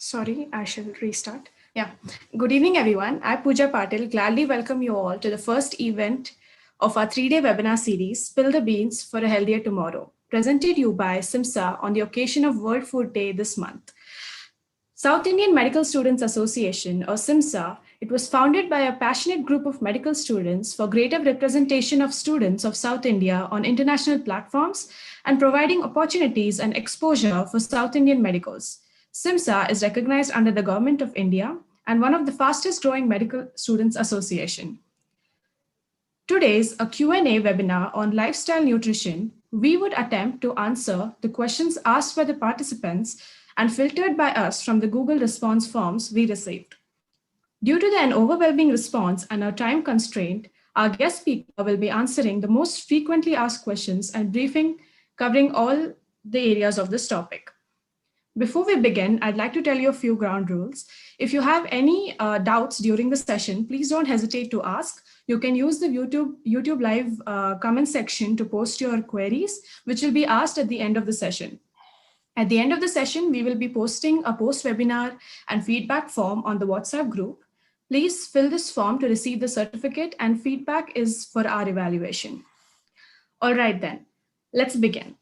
Sorry, I shall restart. Yeah. Good evening, everyone. I, Pooja Patil, gladly welcome you all to the first event of our 3-day webinar series, Spill the Beans for a Healthier Tomorrow, presented you by SIMSA on the occasion of World Food Day this month. South Indian Medical Students Association, or SIMSA, it was founded by a passionate group of medical students for greater representation of students of South India on international platforms and providing opportunities and exposure for South Indian medicals. SIMSA is recognized under the Government of India and one of the fastest growing medical students association. Today's a Q&A webinar on lifestyle nutrition. We would attempt to answer the questions asked by the participants and filtered by us from the Google response forms we received. Due to an overwhelming response and our time constraint, our guest speaker will be answering the most frequently asked questions and briefing covering all the areas of this topic. Before we begin, I'd like to tell you a few ground rules. If you have any doubts during the session, please don't hesitate to ask. You can use the YouTube live comment section to post your queries, which will be asked at the end of the session. At the end of the session, we will be posting a post-webinar and feedback form on the WhatsApp group. Please fill this form to receive the certificate, and feedback is for our evaluation. All right then, let's begin.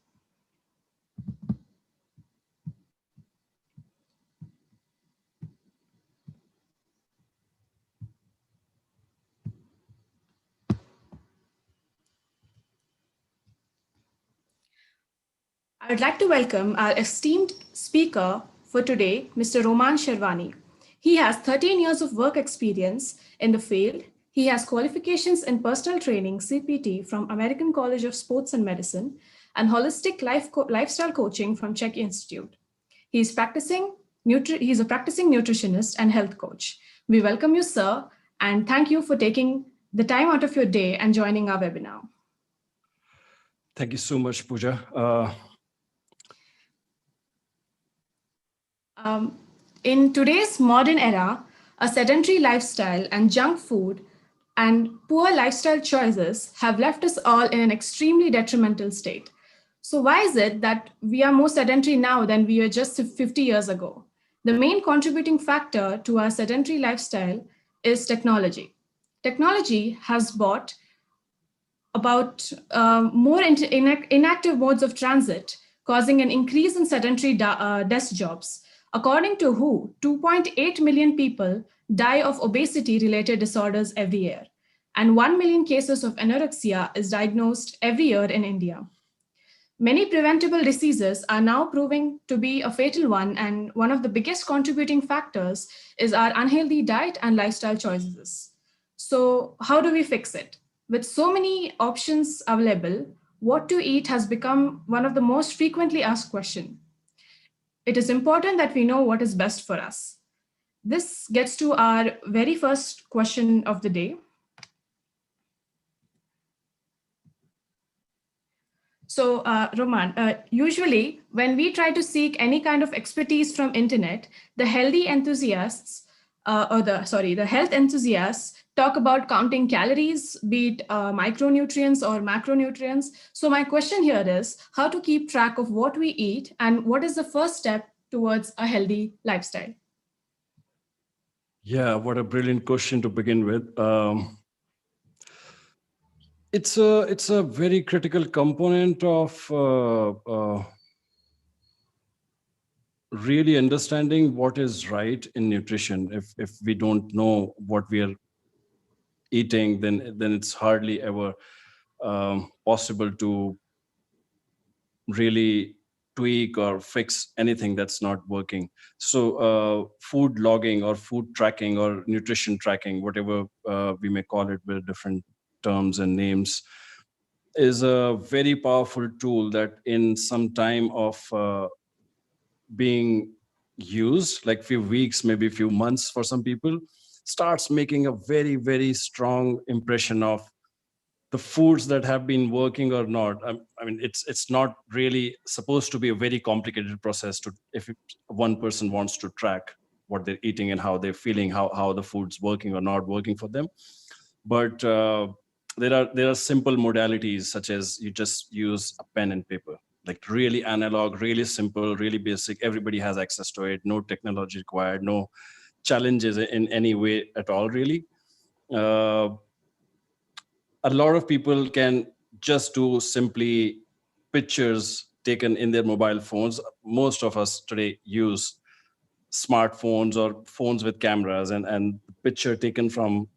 I would like to welcome our esteemed speaker for today, Mr. Roman Sherwani. He has 13 years of work experience in the field. He has qualifications in personal training, CPT, from American College of Sports and Medicine, and holistic lifestyle coaching from Czech Institute. He's a practicing nutritionist and health coach. We welcome you, sir, and thank you for taking the time out of your day and joining our webinar. Thank you so much, Pooja. In today's modern era, a sedentary lifestyle and junk food and poor lifestyle choices have left us all in an extremely detrimental state. So why is it that we are more sedentary now than we were just 50 years ago? The main contributing factor to our sedentary lifestyle is technology. Technology has brought about more inactive modes of transit, causing an increase in sedentary desk jobs. According to WHO, 2.8 million people die of obesity-related disorders every year, and 1 million cases of anorexia is diagnosed every year in India. Many preventable diseases are now proving to be a fatal one, and one of the biggest contributing factors is our unhealthy diet and lifestyle choices. So how do we fix it? With so many options available, what to eat has become one of the most frequently asked questions. It is important that we know what is best for us. This gets to our very first question of the day. So, Roman, usually when we try to seek any kind of expertise from internet, the healthy enthusiasts, the health enthusiasts talk about counting calories, be it micronutrients or macronutrients. So my question here is how to keep track of what we eat and what is the first step towards a healthy lifestyle? Yeah, what a brilliant question to begin with. It's a very critical component of really understanding what is right in nutrition. If we don't know what we are eating, then it's hardly ever possible to really tweak or fix anything that's not working. So food logging or food tracking or nutrition tracking, whatever we may call it with different terms and names, is a very powerful tool that in some time of being used, like few weeks, maybe a few months for some people, starts making a very, very strong impression of the foods that have been working or not. I mean, it's not really supposed to be a very complicated process to, if one person wants to track what they're eating and how they're feeling, how the food's working or not working for them. But there are simple modalities, such as you just use a pen and paper. like really analog, really simple, really basic. Everybody has access to it. No technology required, no challenges in any way at all, really. Uh, a lot of people can just do simply pictures taken in their mobile phones. Most of us today use smartphones or phones with cameras, and the picture taken from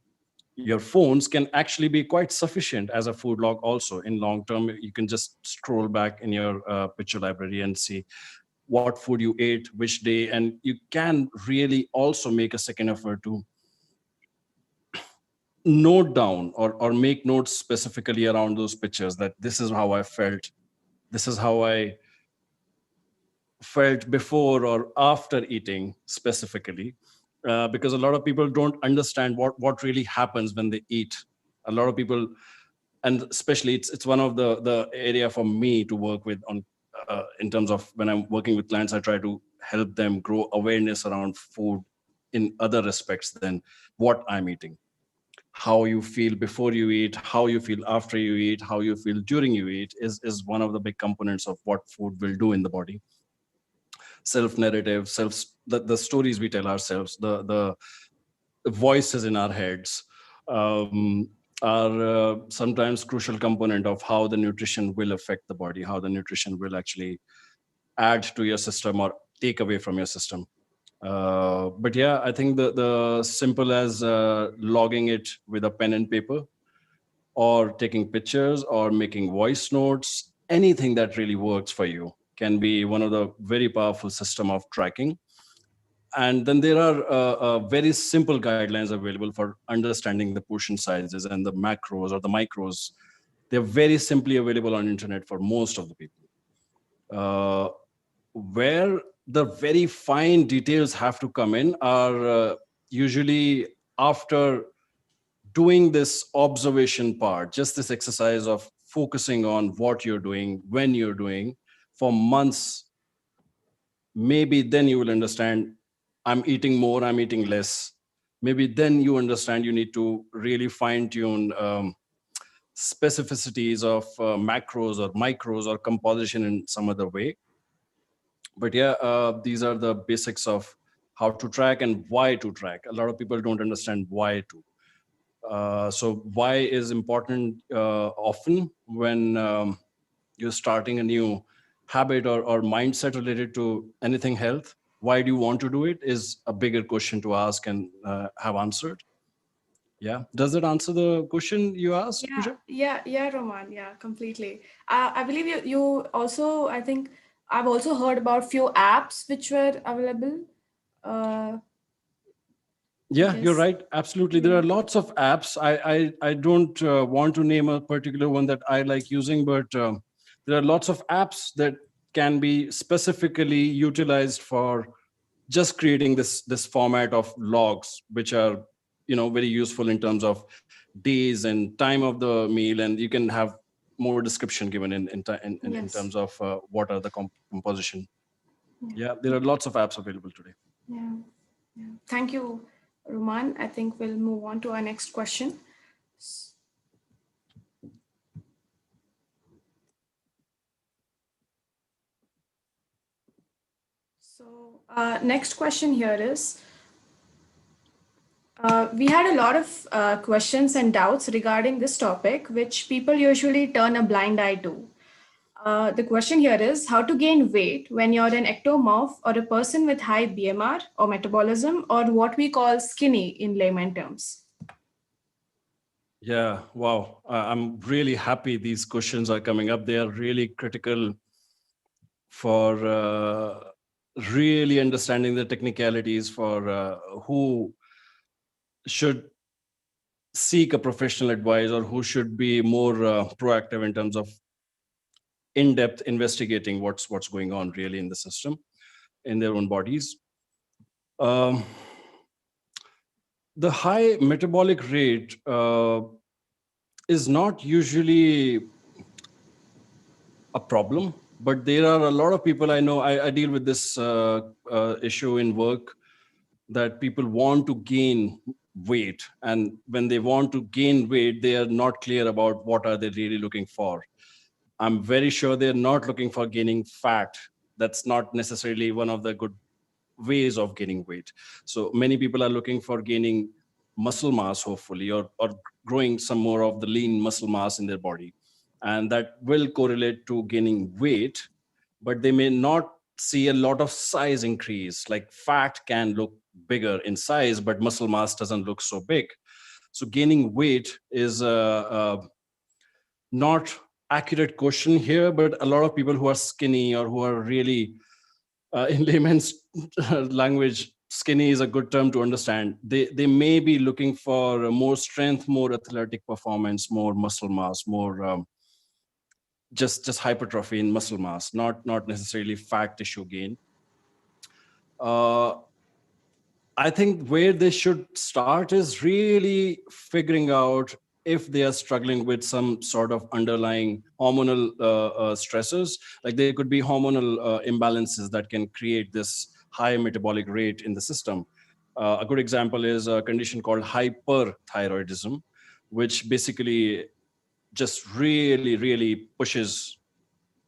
your phones can actually be quite sufficient as a food log. Also, in long term, you can just scroll back in your picture library and see what food you ate which day, and you can really also make a second effort to note down or make notes specifically around those pictures, that this is how I felt, this is how I felt before or after eating specifically. Because a lot of people don't understand what really happens when they eat. A lot of people, and especially it's one of the area for me to work with on, in terms of when I'm working with clients, I try to help them grow awareness around food in other respects than what I'm eating. How you feel before you eat, how you feel after you eat, how you feel during you eat is one of the big components of what food will do in the body. Self narrative, the stories we tell ourselves, the voices in our heads, um, are sometimes crucial component of how the nutrition will affect the body, how the nutrition will actually add to your system or take away from your system. But yeah, I think the simple as logging it with a pen and paper, or taking pictures, or making voice notes, anything that really works for you can be one of the very powerful system of tracking. And then there are very simple guidelines available for understanding the portion sizes and the macros or the micros. They're very simply available on internet for most of the people. Uh, where the very fine details have to come in are usually after doing this observation part, just this exercise of focusing on what you're doing, when you're doing for months. Maybe then you will understand, I'm eating more, I'm eating less. Maybe then you understand you need to really fine tune specificities of macros or micros or composition in some other way. But yeah, these are the basics of how to track and why to track. A lot of people don't understand why to. So why is important often when you're starting a new habit or mindset related to anything health. Why do you want to do it is a bigger question to ask and have answered. Yeah. Does that answer the question you asked, Pooja? Yeah, Roman. Yeah, completely. I believe you also, I think I've also heard about few apps which were available. Uh, I Yeah, you're guess. right. Absolutely. There Yeah. are lots of apps. I don't want to name a particular one that I like using, but there are lots of apps that can be specifically utilized for just creating this format of logs, which are very useful in terms of days and time of the meal, and you can have more description given in Yes. terms of what are the composition. Yeah. Yeah, there are lots of apps available today. Yeah. Yeah. Thank you, Roman. I think we'll move on to our next question. So, next question here is, we had a lot of questions and doubts regarding this topic, which people usually turn a blind eye to. The question here is how to gain weight when you're an ectomorph or a person with high BMR or metabolism, or what we call skinny in layman terms. Yeah, wow. I'm really happy these questions are coming up. They are really critical for really understanding the technicalities for who should seek a professional advice or who should be more proactive in terms of in-depth investigating what's going on really in the system, in their own bodies. Um, the high metabolic rate is not usually a problem, but there are a lot of people I know. I deal with this issue in work, that people want to gain weight, and when they want to gain weight, they are not clear about what are they really looking for. I'm very sure they're not looking for gaining fat. That's not necessarily one of the good ways of gaining weight. So many people are looking for gaining muscle mass, hopefully, or growing some more of the lean muscle mass in their body. And that will correlate to gaining weight, but they may not see a lot of size increase. Like fat can look bigger in size, but muscle mass doesn't look so big. So gaining weight is not accurate question here, but a lot of people who are skinny or who are really in layman's language, skinny is a good term to understand. They may be looking for more strength, more athletic performance, more muscle mass, more just hypertrophy in muscle mass, not necessarily fat tissue gain. uh, I think where they should start is really figuring out if they are struggling with some sort of underlying hormonal stressors. Like there could be hormonal imbalances that can create this high metabolic rate in the system. A good example is a condition called hyperthyroidism, which basically just really pushes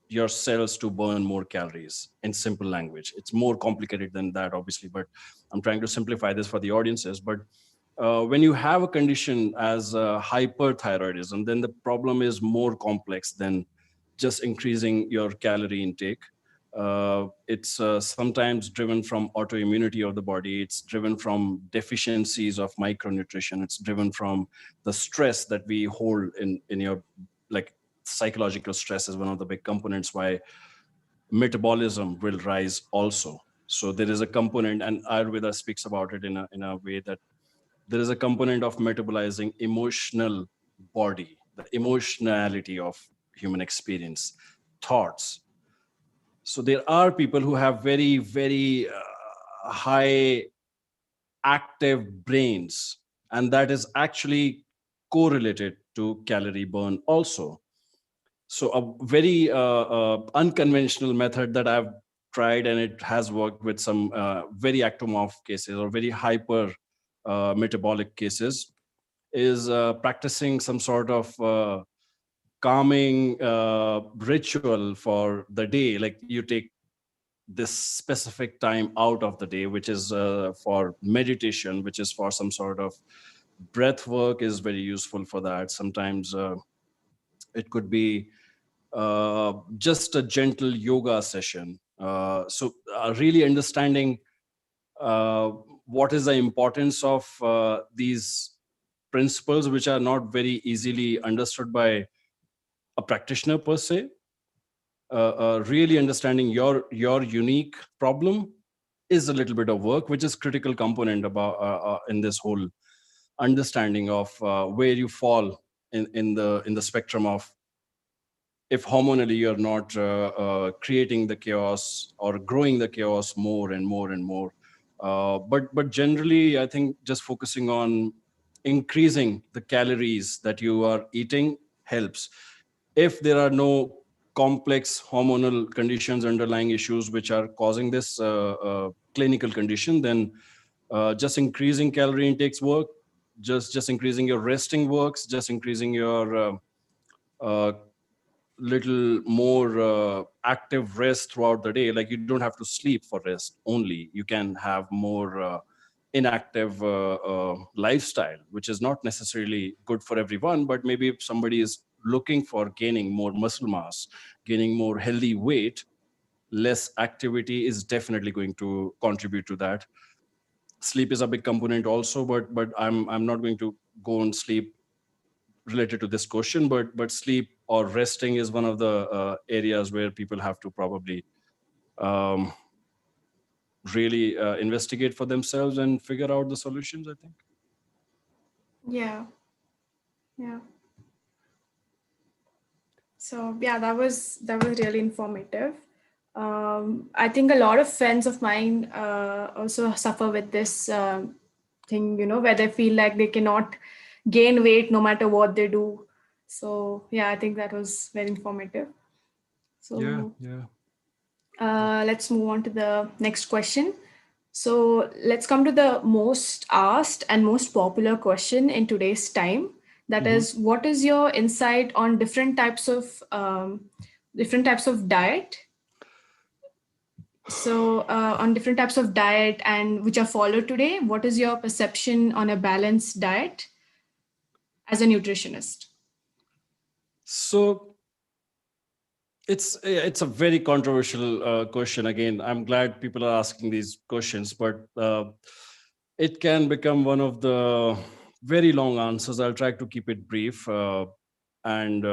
your cells to burn more calories. In simple language, it's more complicated than that, obviously, but I'm trying to simplify this for the audiences. But when you have a condition as hyperthyroidism, then the problem is more complex than just increasing your calorie intake. It's sometimes driven from autoimmunity of the body. It's driven from deficiencies of micronutrition. It's driven from the stress that we hold in your, like, psychological stress is one of the big components why metabolism will rise also. So there is a component, and Ayurveda speaks about it in a way that there is a component of metabolizing emotional body, the emotionality of human experience, thoughts. So there are people who have very high active brains, and that is actually correlated to calorie burn also. So a very unconventional method that I've tried, and it has worked with some very ectomorph cases or very hyper metabolic cases, is practicing some sort of calming ritual for the day. Like you take this specific time out of the day, which is for meditation, which is for some sort of breath work, is very useful for that. Sometimes it could be just a gentle yoga session. So really understanding uh, what is the importance of these principles, which are not very easily understood by a practitioner per se. Really understanding your unique problem is a little bit of work, which is critical component about in this whole understanding of where you fall in the spectrum of, if hormonally you're not creating the chaos or growing the chaos more and more and more. But generally, I think just focusing on increasing the calories that you are eating helps. If there are no complex hormonal conditions, underlying issues which are causing this clinical condition, then just increasing calorie intakes work. Just increasing your resting works. Just increasing your uh, little more active rest throughout the day. Like you don't have to sleep for rest only. You can have more inactive lifestyle, which is not necessarily good for everyone. But maybe if somebody is looking for gaining more muscle mass, gaining more healthy weight, less activity is definitely going to contribute to that. Sleep is a big component also, but I'm not going to go on sleep related to this question, but sleep or resting is one of the areas where people have to probably um, really investigate for themselves and figure out the solutions, I think. Yeah. Yeah. So yeah, that was really informative. I think a lot of friends of mine also suffer with this thing, where they feel like they cannot gain weight no matter what they do. So yeah, I think that was very informative. Yeah, So yeah. let's move on to the next question. So let's come to the most asked and most popular question in today's time. That is, what is your insight on different types of diet? So, on different types of diet and which are followed today, what is your perception on a balanced diet as a nutritionist? So it's a very controversial question. Again, I'm glad people are asking these questions, but it can become one of the very long answers. I'll try to keep it brief, and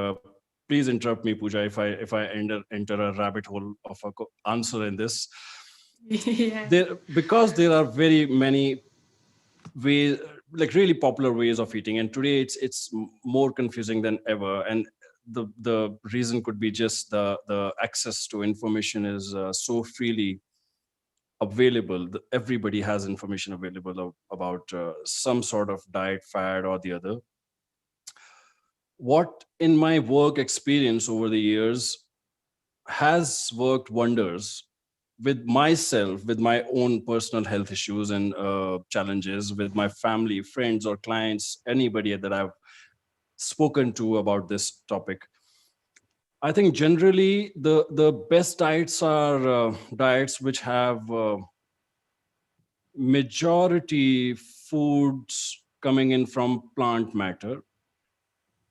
please interrupt me, Pooja, if I enter a rabbit hole of a answer in this. Yeah. Because there are very many ways, like really popular ways of eating, and today it's more confusing than ever. And the reason could be just the access to information is so freely available. Everybody has information available about some sort of diet fad or the other. What in my work experience over the years has worked wonders with myself, with my own personal health issues and challenges, with my family, friends, or clients, anybody that I've spoken to about this topic. I think generally the best diets are diets which have majority foods coming in from plant matter.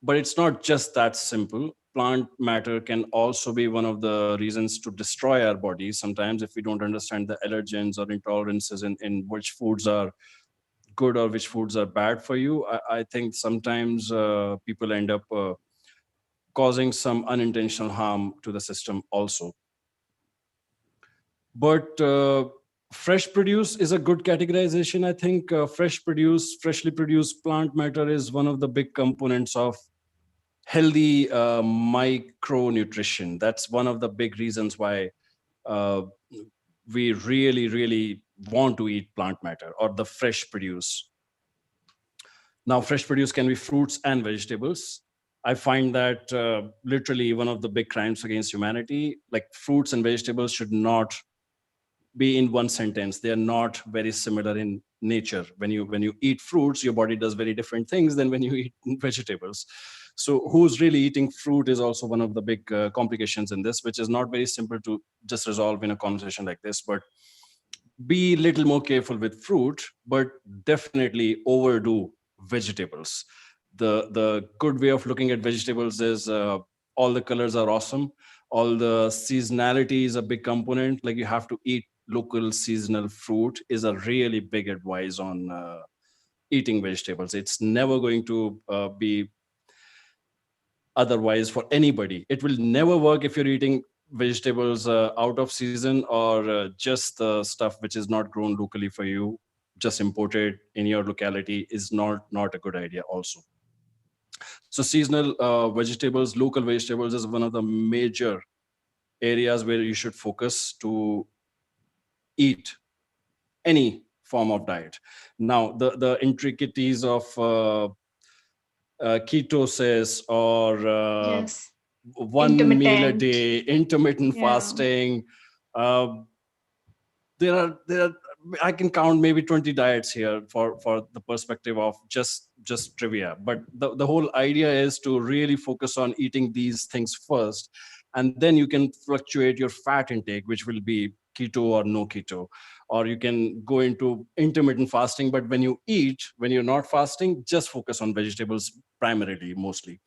But it's not just that simple. Plant matter can also be one of the reasons to destroy our bodies sometimes if we don't understand the allergens or intolerances in which foods are good or which foods are bad for you. I think sometimes people end up causing some unintentional harm to the system also. But fresh produce is a good categorization. I think freshly produced plant matter is one of the big components of healthy micronutrition. That's one of the big reasons why uh, we really want to eat plant matter or the fresh produce. Now, fresh produce can be fruits and vegetables. I find that literally one of the big crimes against humanity. Like fruits and vegetables should not be in one sentence. They are not very similar in nature. When you eat fruits, your body does very different things than when you eat vegetables. So who's really eating fruit is also one of the big complications in this, which is not very simple to just resolve in a conversation like this. But be a little more careful with fruit, but definitely overdo vegetables. The good way of looking at vegetables is all the colors are awesome. All the seasonality is a big component. Like you have to eat local seasonal fruit is a really big advice on eating vegetables. It's never going to be otherwise for anybody. It will never work if you're eating vegetables out of season or just the stuff which is not grown locally for you, just imported in your locality is not a good idea also. So seasonal vegetables, local vegetables is one of the major areas where you should focus to eat any form of diet. Now, the intricacies of ketosis or Yes. one meal a Intermittent. day, intermittent Yeah. fasting. Uh, there are I can count maybe 20 diets here for the perspective of just trivia. But the whole idea is to really focus on eating these things first, and then you can fluctuate your fat intake, which will be keto or no keto, or you can go into intermittent fasting. But when you eat, when you're not fasting, just focus on vegetables primarily, mostly.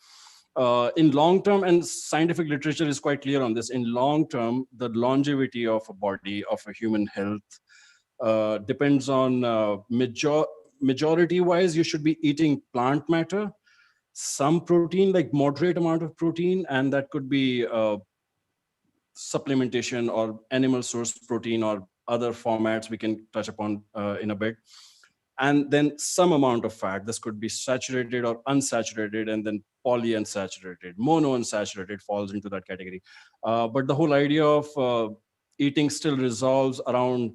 In long term, and scientific literature is quite clear on this, in long term, the longevity of a body, of a human health, depends on majority wise, you should be eating plant matter, some protein, like moderate amount of protein, and that could be supplementation or animal source protein or other formats we can touch upon in a bit. And then some amount of fat. This could be saturated or unsaturated, and then polyunsaturated. Monounsaturated falls into that category. But the whole idea of eating still resolves around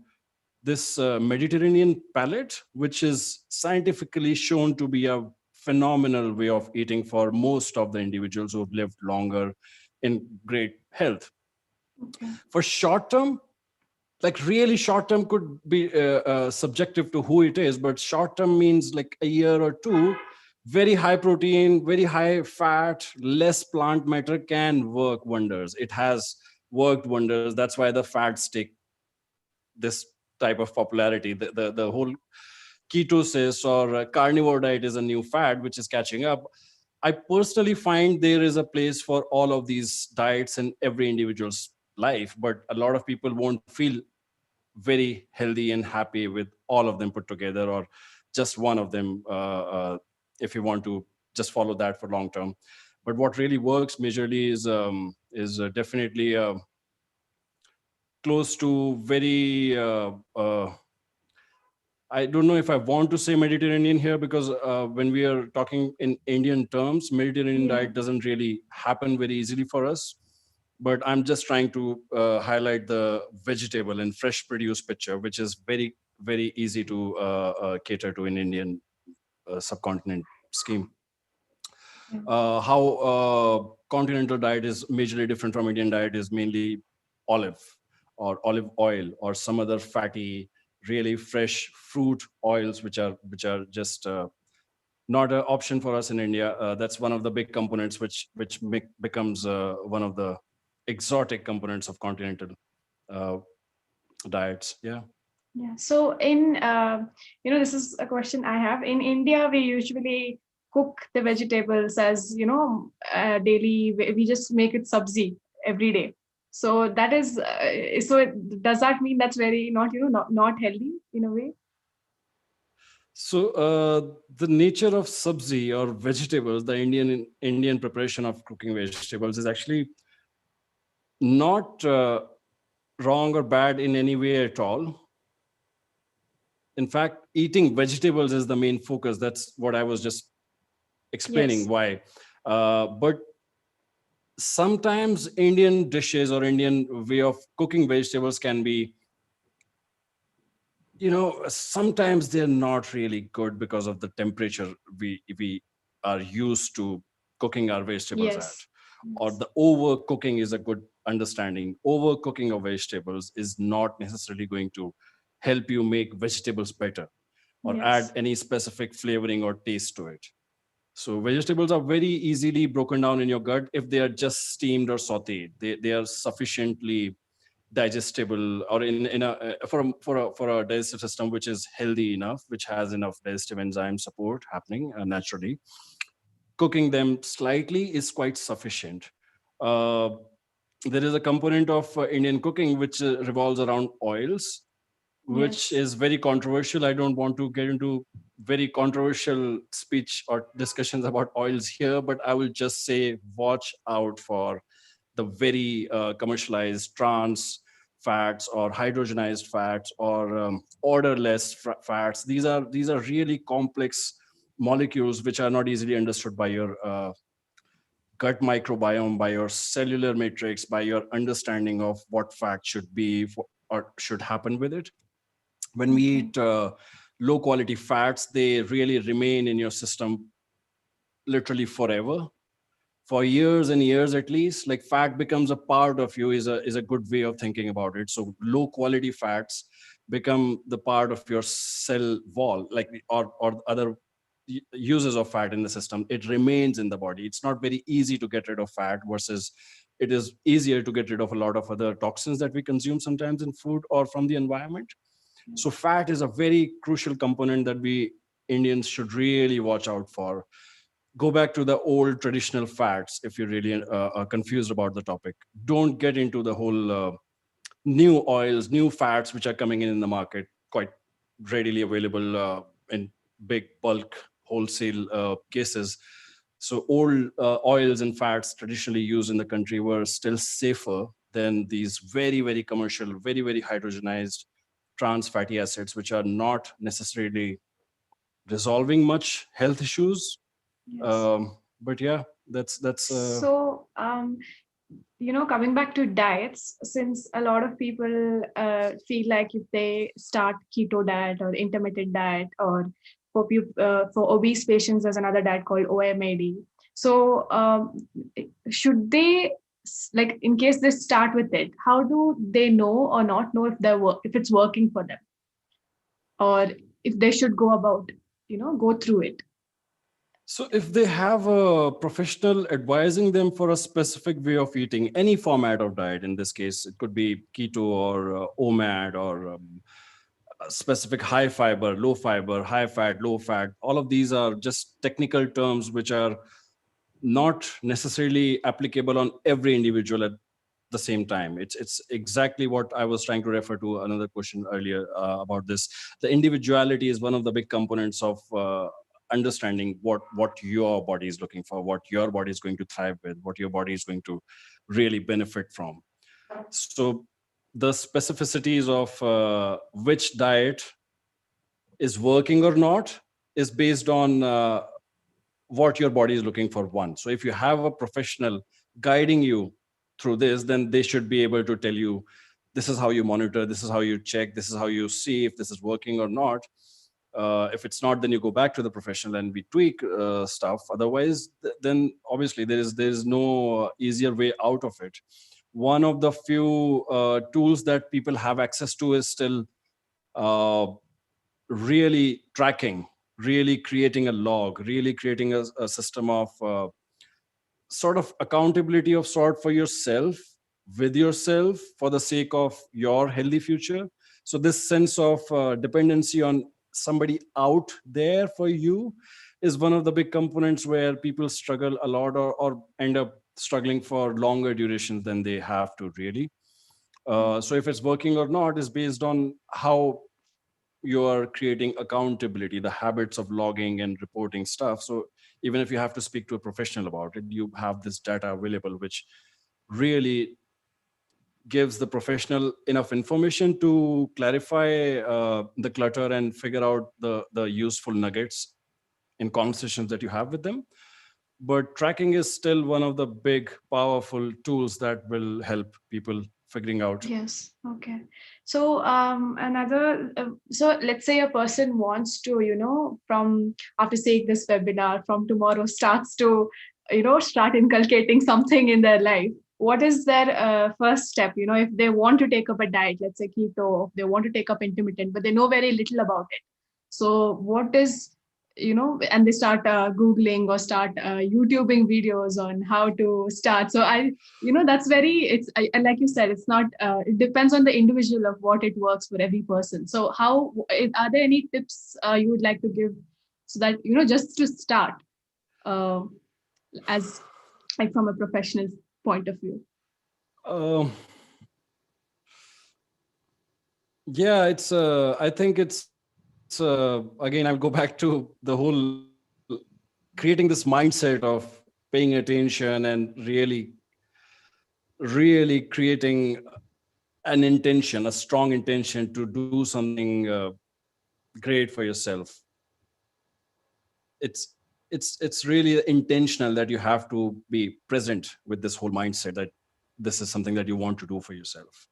this Mediterranean palate, which is scientifically shown to be a phenomenal way of eating for most of the individuals who have lived longer in great health. Okay. For short term, like really short term could be subjective to who it is, but short term means like a year or two. very high protein, very high fat, less plant matter can work wonders. It has worked wonders. That's why the fats take this type of popularity. The whole ketosis or carnivore diet is a new fad which is catching up. I personally find there is a place for all of these diets in every individual's life, but a lot of people won't feel very healthy and happy with all of them put together, or just one of them, if you want to just follow that for long term. But what really works majorly is definitely close to very I don't know if I want to say Mediterranean here, because when we are talking in Indian terms, Mediterranean Yeah. diet doesn't really happen very easily for us. But I'm just trying to highlight the vegetable and fresh produce picture, which is very, very easy to cater to in Indian subcontinent scheme. Yeah. How continental diet is majorly different from Indian diet is mainly olive or olive oil or some other fatty, really fresh fruit oils, which are just not an option for us in India. That's one of the big components which becomes one of the exotic components of continental uh, diets. Yeah. Yeah. So this is a question I have. In India, we usually cook the vegetables as, daily. We just make it sabzi every day. So that is, does that mean that's very not, not healthy in a way? So the nature of sabzi or vegetables, the Indian preparation of cooking vegetables is actually not wrong or bad in any way at all. In fact, eating vegetables is the main focus. That's what I was just explaining Yes. why. But sometimes Indian dishes or Indian way of cooking vegetables can be, sometimes they're not really good because of the temperature we are used to cooking our vegetables at. Yes. Or Yes. the overcooking is a good understanding. Overcooking of vegetables is not necessarily going to help you make vegetables better or add Yes. any specific flavoring or taste to it. So vegetables are very easily broken down in your gut if they are just steamed or sautéed. They are sufficiently digestible, or in a for a digestive system which is healthy enough, which has enough digestive enzyme support happening naturally. Cooking them slightly is quite sufficient. Uh, there is a component of Indian cooking which revolves around oils, which Yes. is very controversial. I don't want to get into very controversial speech or discussions about oils here, but I will just say watch out for the very commercialized trans fats or hydrogenized fats or orderless fats. These are really complex molecules which are not easily understood by your gut microbiome, by your cellular matrix, by your understanding of what fat should be or should happen with it. When we Okay. eat low quality fats, they really remain in your system literally forever, for years and years at least. Like fat becomes a part of you is a good way of thinking about it. So low quality fats become the part of your cell wall, like or other uses of fat in the system. It remains in the body. It's not very easy to get rid of fat, versus it is easier to get rid of a lot of other toxins that we consume sometimes in food or from the environment. So Yes. fat is a very crucial component that we Indians should really watch out for. Go back to the old traditional fats if you're really are confused about the topic. Don't get into the whole new oils, new fats which are coming in the market, quite readily available in big bulk wholesale cases. So old oils and fats traditionally used in the country were still safer than these very, very commercial, very, very hydrogenized trans fatty acids, which are not necessarily resolving much health issues. Yes. But yeah, that's So, coming back to diets, since a lot of people feel like if they start keto diet or intermittent diet, or for obese patients, there's another diet called OMAD. So, should they, like, in case they start with it, how do they know or not know if if it's working for them, or if they should go about, go through it? So if they have a professional advising them for a specific way of eating, any format of diet, in this case, it could be keto or OMAD or a specific high fiber, high fat, low fat. All of these are just technical terms which are not necessarily applicable on every individual at the same time. It's exactly what I was trying to refer to another question earlier about this. The individuality is one of the big components of understanding what your body is looking for, what your body is going to thrive with, what your body is going to really benefit from. So the specificities of which diet is working or not is based on what your body is looking for. One, so if you have a professional guiding you through this, then they should be able to tell you, this is how you monitor, this is how you check, this is how you see if this is working or not. If it's not, then you go back to the professional and we tweak stuff. Otherwise, then obviously there is no easier way out of it. One of the few tools that people have access to is still uh, really tracking, really creating a log, really creating a system of sort of accountability of sort for yourself, with yourself, for the sake of your healthy future. So this sense of dependency on somebody out there for you is one of the big components where people struggle a lot, or end up struggling for longer durations than they have to really. So if it's working or not is based on how you are creating accountability, the habits of logging and reporting stuff. So even if you have to speak to a professional about it, you have this data available, which really gives the professional enough information to clarify the clutter and figure out the useful nuggets in conversations that you have with them. But tracking is still one of the big powerful tools that will help people figuring out. Yes. Okay. So so let's say a person wants to, from after seeing this webinar, from tomorrow starts to, start inculcating something in their life. What is their first step? If they want to take up a diet, let's say keto, if they want to take up intermittent, but they know very little about it. So what is, and they start Googling or start YouTubing videos on how to start. So that's very, and like you said, it's not, it depends on the individual of what it works for every person. So are there any tips you would like to give so that, just to start uh, as like from a professional point of view? Um, yeah, I think it's again, I'll go back to the whole creating this mindset of paying attention and really creating an intention, a strong intention to do something great for yourself. It's really intentional that you have to be present with this whole mindset that this is something that you want to do for yourself.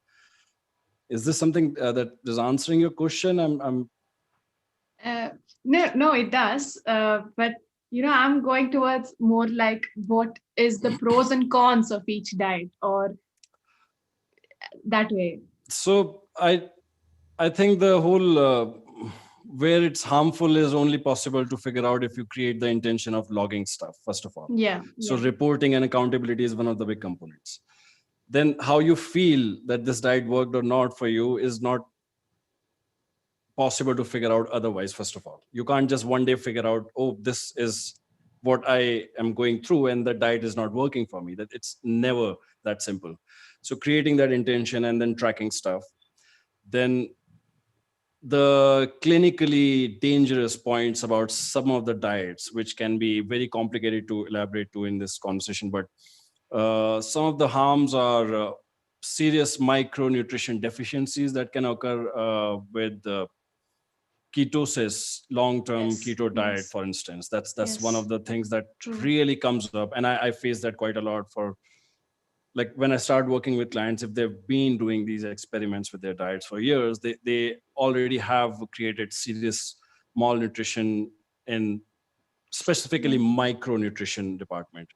Is this something that is answering your question? I'm No, it does. But I'm going towards more like what is the pros and cons of each diet, or that way. So I think the whole where it's harmful is only possible to figure out if you create the intention of logging stuff, first of all. Yeah. So Yeah. reporting and accountability is one of the big components. Then how you feel that this diet worked or not for you is not possible to figure out otherwise. First of all, you can't just one day figure out, oh, this is what I am going through and the diet is not working for me. That it's never that simple. So creating that intention and then tracking stuff. Then the clinically dangerous points about some of the diets, which can be very complicated to elaborate to in this conversation, but some of the harms are serious micronutrition deficiencies that can occur with ketosis, long-term Yes. keto diet, Yes. for instance. That's one Yes. of the things that True. really comes up, and I face that quite a lot. For like when I start working with clients, if they've been doing these experiments with their diets for years, they already have created serious malnutrition in specifically Yeah. micronutrition department,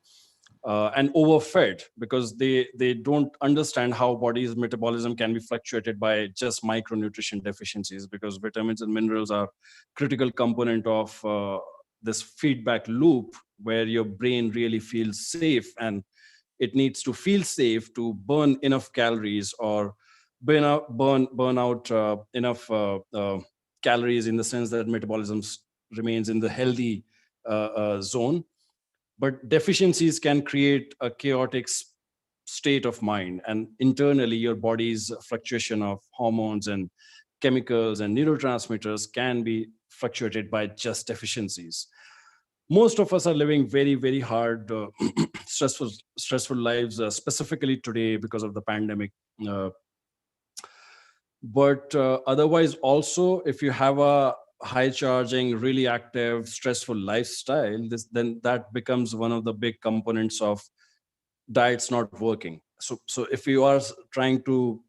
and overfed because they don't understand how body's metabolism can be fluctuated by just micronutrition deficiencies, because vitamins and minerals are critical component of this feedback loop where your brain really feels safe, and it needs to feel safe to burn enough calories or burn out enough calories, in the sense that metabolism remains in the healthy zone. But deficiencies can create a chaotic state of mind, and internally your body's fluctuation of hormones and chemicals and neurotransmitters can be fluctuated by just deficiencies. Most of us are living very, very hard, stressful lives, specifically today because of the pandemic. uh, but otherwise also, if you have a high charging, really active, stressful lifestyle, then that becomes one of the big components of diets not working. So if you are trying to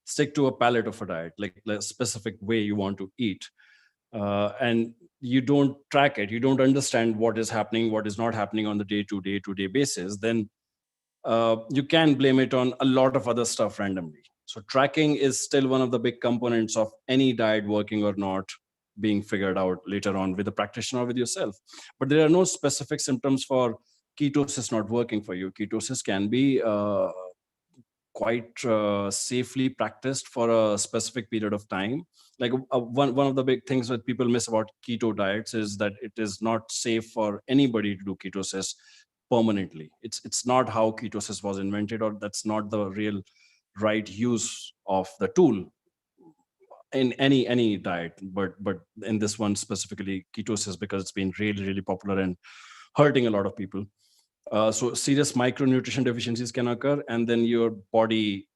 stick to a palette of a diet, like a specific way you want to eat, and you don't track it, you don't understand what is happening, what is not happening on the day-to-day basis, then you can blame it on a lot of other stuff randomly. So tracking is still one of the big components of any diet working or not being figured out later on with a practitioner or with yourself. But there are no specific symptoms for ketosis not working for you. Ketosis can be quite safely practiced for a specific period of time. Like one of the big things that people miss about keto diets is that it is not safe for anybody to do ketosis permanently. It's not how ketosis was invented, or that's not the real right use of the tool in any diet. But in this one specifically, ketosis, because it's been really, really popular and hurting a lot of people. So serious micronutrition deficiencies can occur, and then your body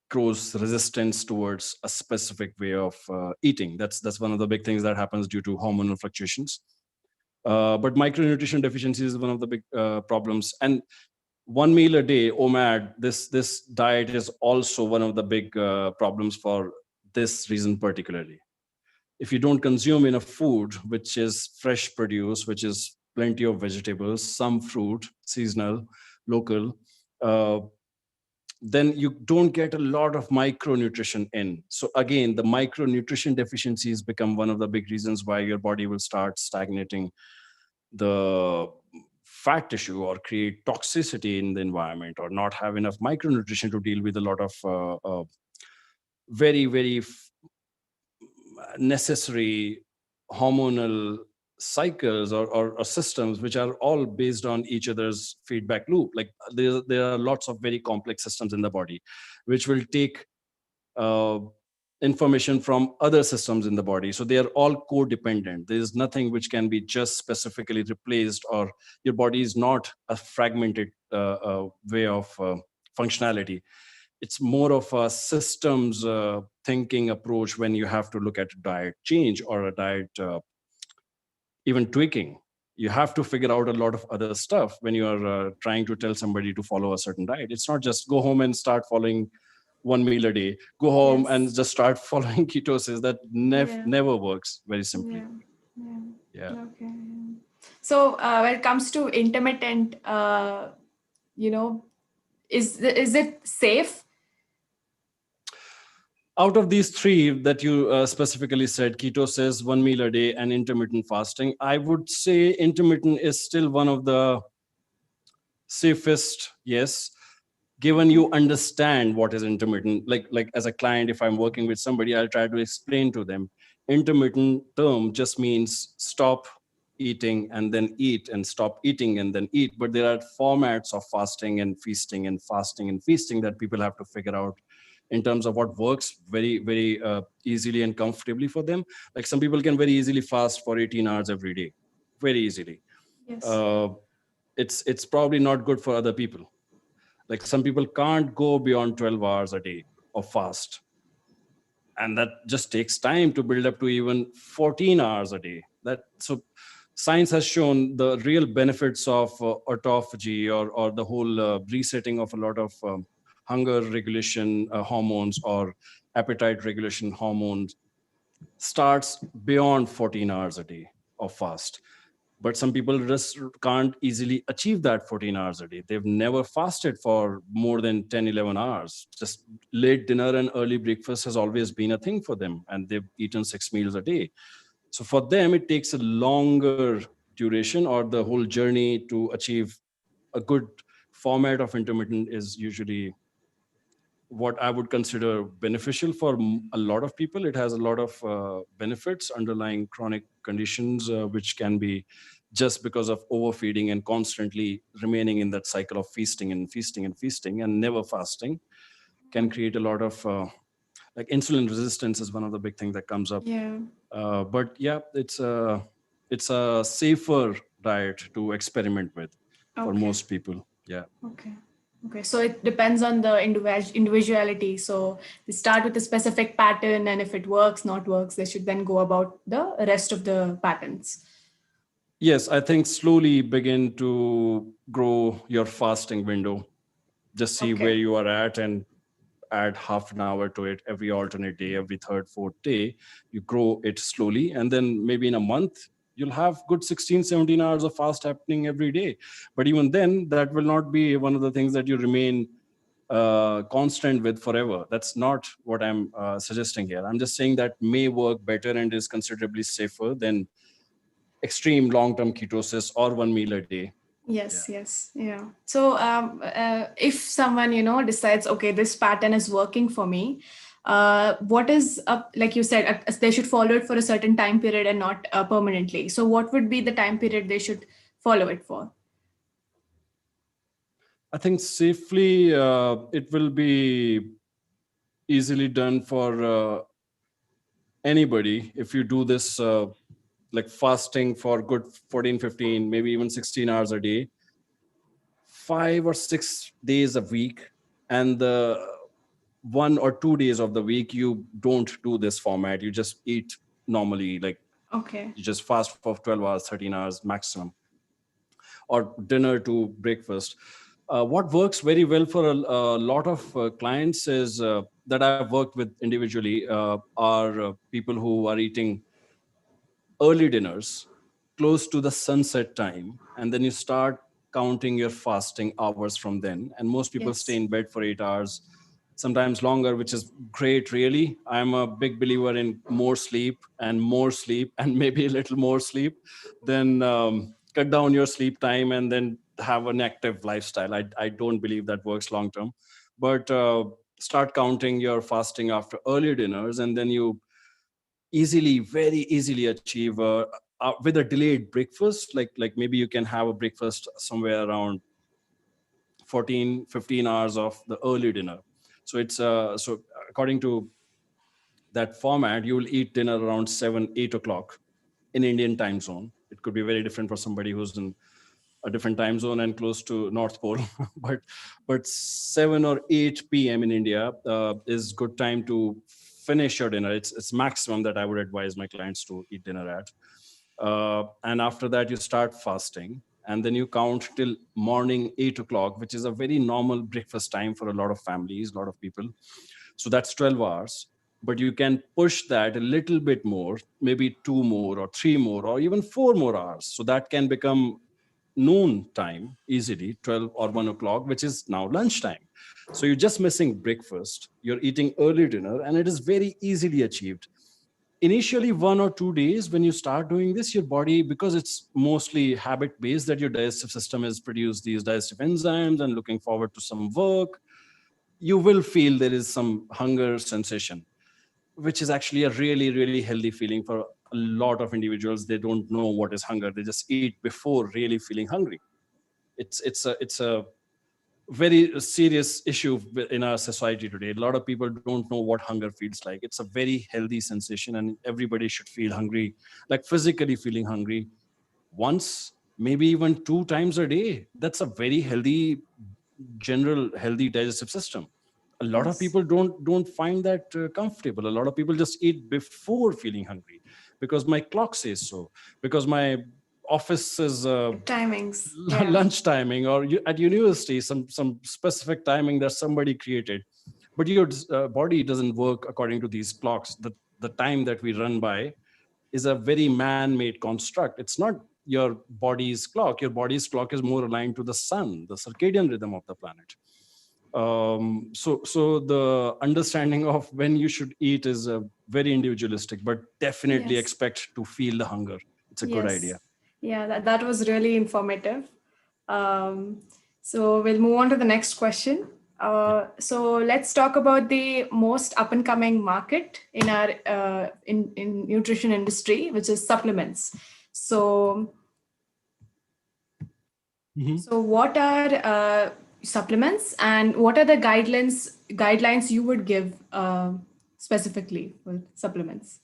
grows resistance towards a specific way of eating. That's one of the big things that happens due to hormonal fluctuations. But micronutrition deficiency is one of the big problems. And one meal a day, OMAD, this diet is also one of the big problems for this reason particularly. If you don't consume enough food, which is fresh produce, which is plenty of vegetables, some fruit, seasonal, local, uh, then you don't get a lot of micronutrition in. So again, the micronutrition deficiencies become one of the big reasons why your body will start stagnating the fat tissue or create toxicity in the environment, or not have enough micronutrition to deal with a lot of very, very necessary hormonal cycles or systems, which are all based on each other's feedback loop. Like there are lots of very complex systems in the body which will take uh, information from other systems in the body. So they are all codependent. There is nothing which can be just specifically replaced, or your body is not a fragmented way of functionality. It's more of a systems thinking approach when you have to look at a diet change or a diet even tweaking. You have to figure out a lot of other stuff when you are trying to tell somebody to follow a certain diet. It's not just go home and start following one meal a day, go home and Yes. just start following ketosis. That Yeah. never works, very simply. Yeah. Yeah. Yeah. Okay. So when it comes to intermittent, you know, is it safe? Out of these three that you specifically said, ketosis, one meal a day, and intermittent fasting, I would say intermittent is still one of the safest, yes, given Okay. you understand what is intermittent. Like as a client, if I'm working with somebody, I'll try to explain to them intermittent term just means stop eating and then eat, and stop eating and then eat. But there are formats of fasting and feasting and fasting and feasting that people have to figure out in terms of what works very, very easily and comfortably for them. Like some people can very easily fast for 18 hours every day, very easily. Yes. uh, it's probably not good for other people. Like some people can't go beyond 12 hours a day of fast, and that just takes time to build up to even 14 hours a day. That so science has shown the real benefits of autophagy, or the whole resetting of a lot of hunger regulation hormones or appetite regulation hormones starts beyond 14 hours a day of fast. But some people just can't easily achieve that 14 hours a day. They've never fasted for more than 10, 11 hours. Just late dinner and early breakfast has always been a thing for them, and they've eaten 6 meals a day. So for them, it takes a longer duration, or the whole journey to achieve a good format of intermittent is usually what I would consider beneficial for a lot of people. It has a lot of benefits, underlying chronic conditions, which can be just because of overfeeding and constantly remaining in that cycle of feasting and feasting and feasting and never fasting, can create a lot of like insulin resistance is one of the big things that comes up. Yeah. But yeah, it's a safer diet to experiment with for Okay. most people. Yeah. Okay. Okay. So it depends on the individuality. So they start with a specific pattern, and if it works, not works, they should then go about the rest of the patterns. Yes, I think slowly begin to grow your fasting window. Just see where Okay. you are at and add half an hour to it every alternate day, every third, fourth day. You grow it slowly. And then maybe in a month, you'll have good 16, 17 hours of fast happening every day. But even then, that will not be one of the things that you remain constant with forever. That's not what I'm suggesting here. I'm just saying that may work better and is considerably safer than extreme long-term ketosis or one meal a day. Yeah. Yes, yes, yeah. So, if someone, decides, okay, this pattern is working for me, what is up, like you said, they should follow it for a certain time period and not permanently. So, what would be the time period they should follow it for? I think safely it will be easily done for anybody if you do this like fasting for good 14, 15, maybe even 16 hours a day, 5 or 6 days a week, and the 1 or 2 days of the week you don't do this format. You just eat normally, like Okay. you just fast for 12 hours, 13 hours maximum, or dinner to breakfast. What works very well for a lot of clients is that I've worked with individually are people who are eating early dinners close to the sunset time, and then you start counting your fasting hours from then. And most people stay Yes. in bed for 8 hours, sometimes longer, which is great. Really, I'm a big believer in more sleep and more sleep and maybe a little more sleep. Then cut down your sleep time and then have an active lifestyle. I don't believe that works long term. But start counting your fasting after early dinners, and then you very easily achieve with a delayed breakfast. Like maybe you can have a breakfast somewhere around 14, 15 hours of the early dinner. So it's so according to that format, you will eat dinner around 7, 8 o'clock in Indian time zone. It could be very different for somebody who's in a different time zone and close to North Pole. but 7 or 8 p.m. in India is good time to finish your dinner. It's maximum that I would advise my clients to eat dinner at. And after that, you start fasting, and then you count till morning 8 o'clock, which is a very normal breakfast time for a lot of families, a lot of people. So that's 12 hours. But you can push that a little bit more, maybe 2 more or 3 more or even 4 more hours. So that can become noon time easily, 12 or 1 o'clock, which is now lunchtime. So you're just missing breakfast, you're eating early dinner, and it is very easily achieved. Initially 1 or 2 days when you start doing this, your body, because it's mostly habit based, that your digestive system is produce these digestive enzymes and looking forward to some work, you will feel there is some hunger sensation, which is actually a really, really healthy feeling for a lot of individuals. They don't know what is hunger. They just eat before really feeling hungry. It's a very serious issue in our society today. A lot of people don't know what hunger feels like. It's a very healthy sensation, and everybody should feel hungry, like physically feeling hungry once, maybe even 2 times a day. That's a very healthy, general healthy digestive system. A lot of Yes. people don't find that comfortable. A lot of people just eat before feeling hungry because my clock says so, because my office is Timings. Yeah. lunch timing, or at university some specific timing that somebody created. But your body doesn't work according to these clocks. The time that we run by is a very man-made construct. It's not your body's clock. Your body's clock is more aligned to the sun, the circadian rhythm of the planet. So the understanding of when you should eat is very individualistic, but definitely Yes. expect to feel the hunger. It's a good idea. Yes. Yeah, that was really informative. Um, so we'll move on to the next question. Yeah. So let's talk about the most up and coming market in our in nutrition industry, which is supplements. So Mhm. so what are supplements, and what are the guidelines you would give specifically for supplements?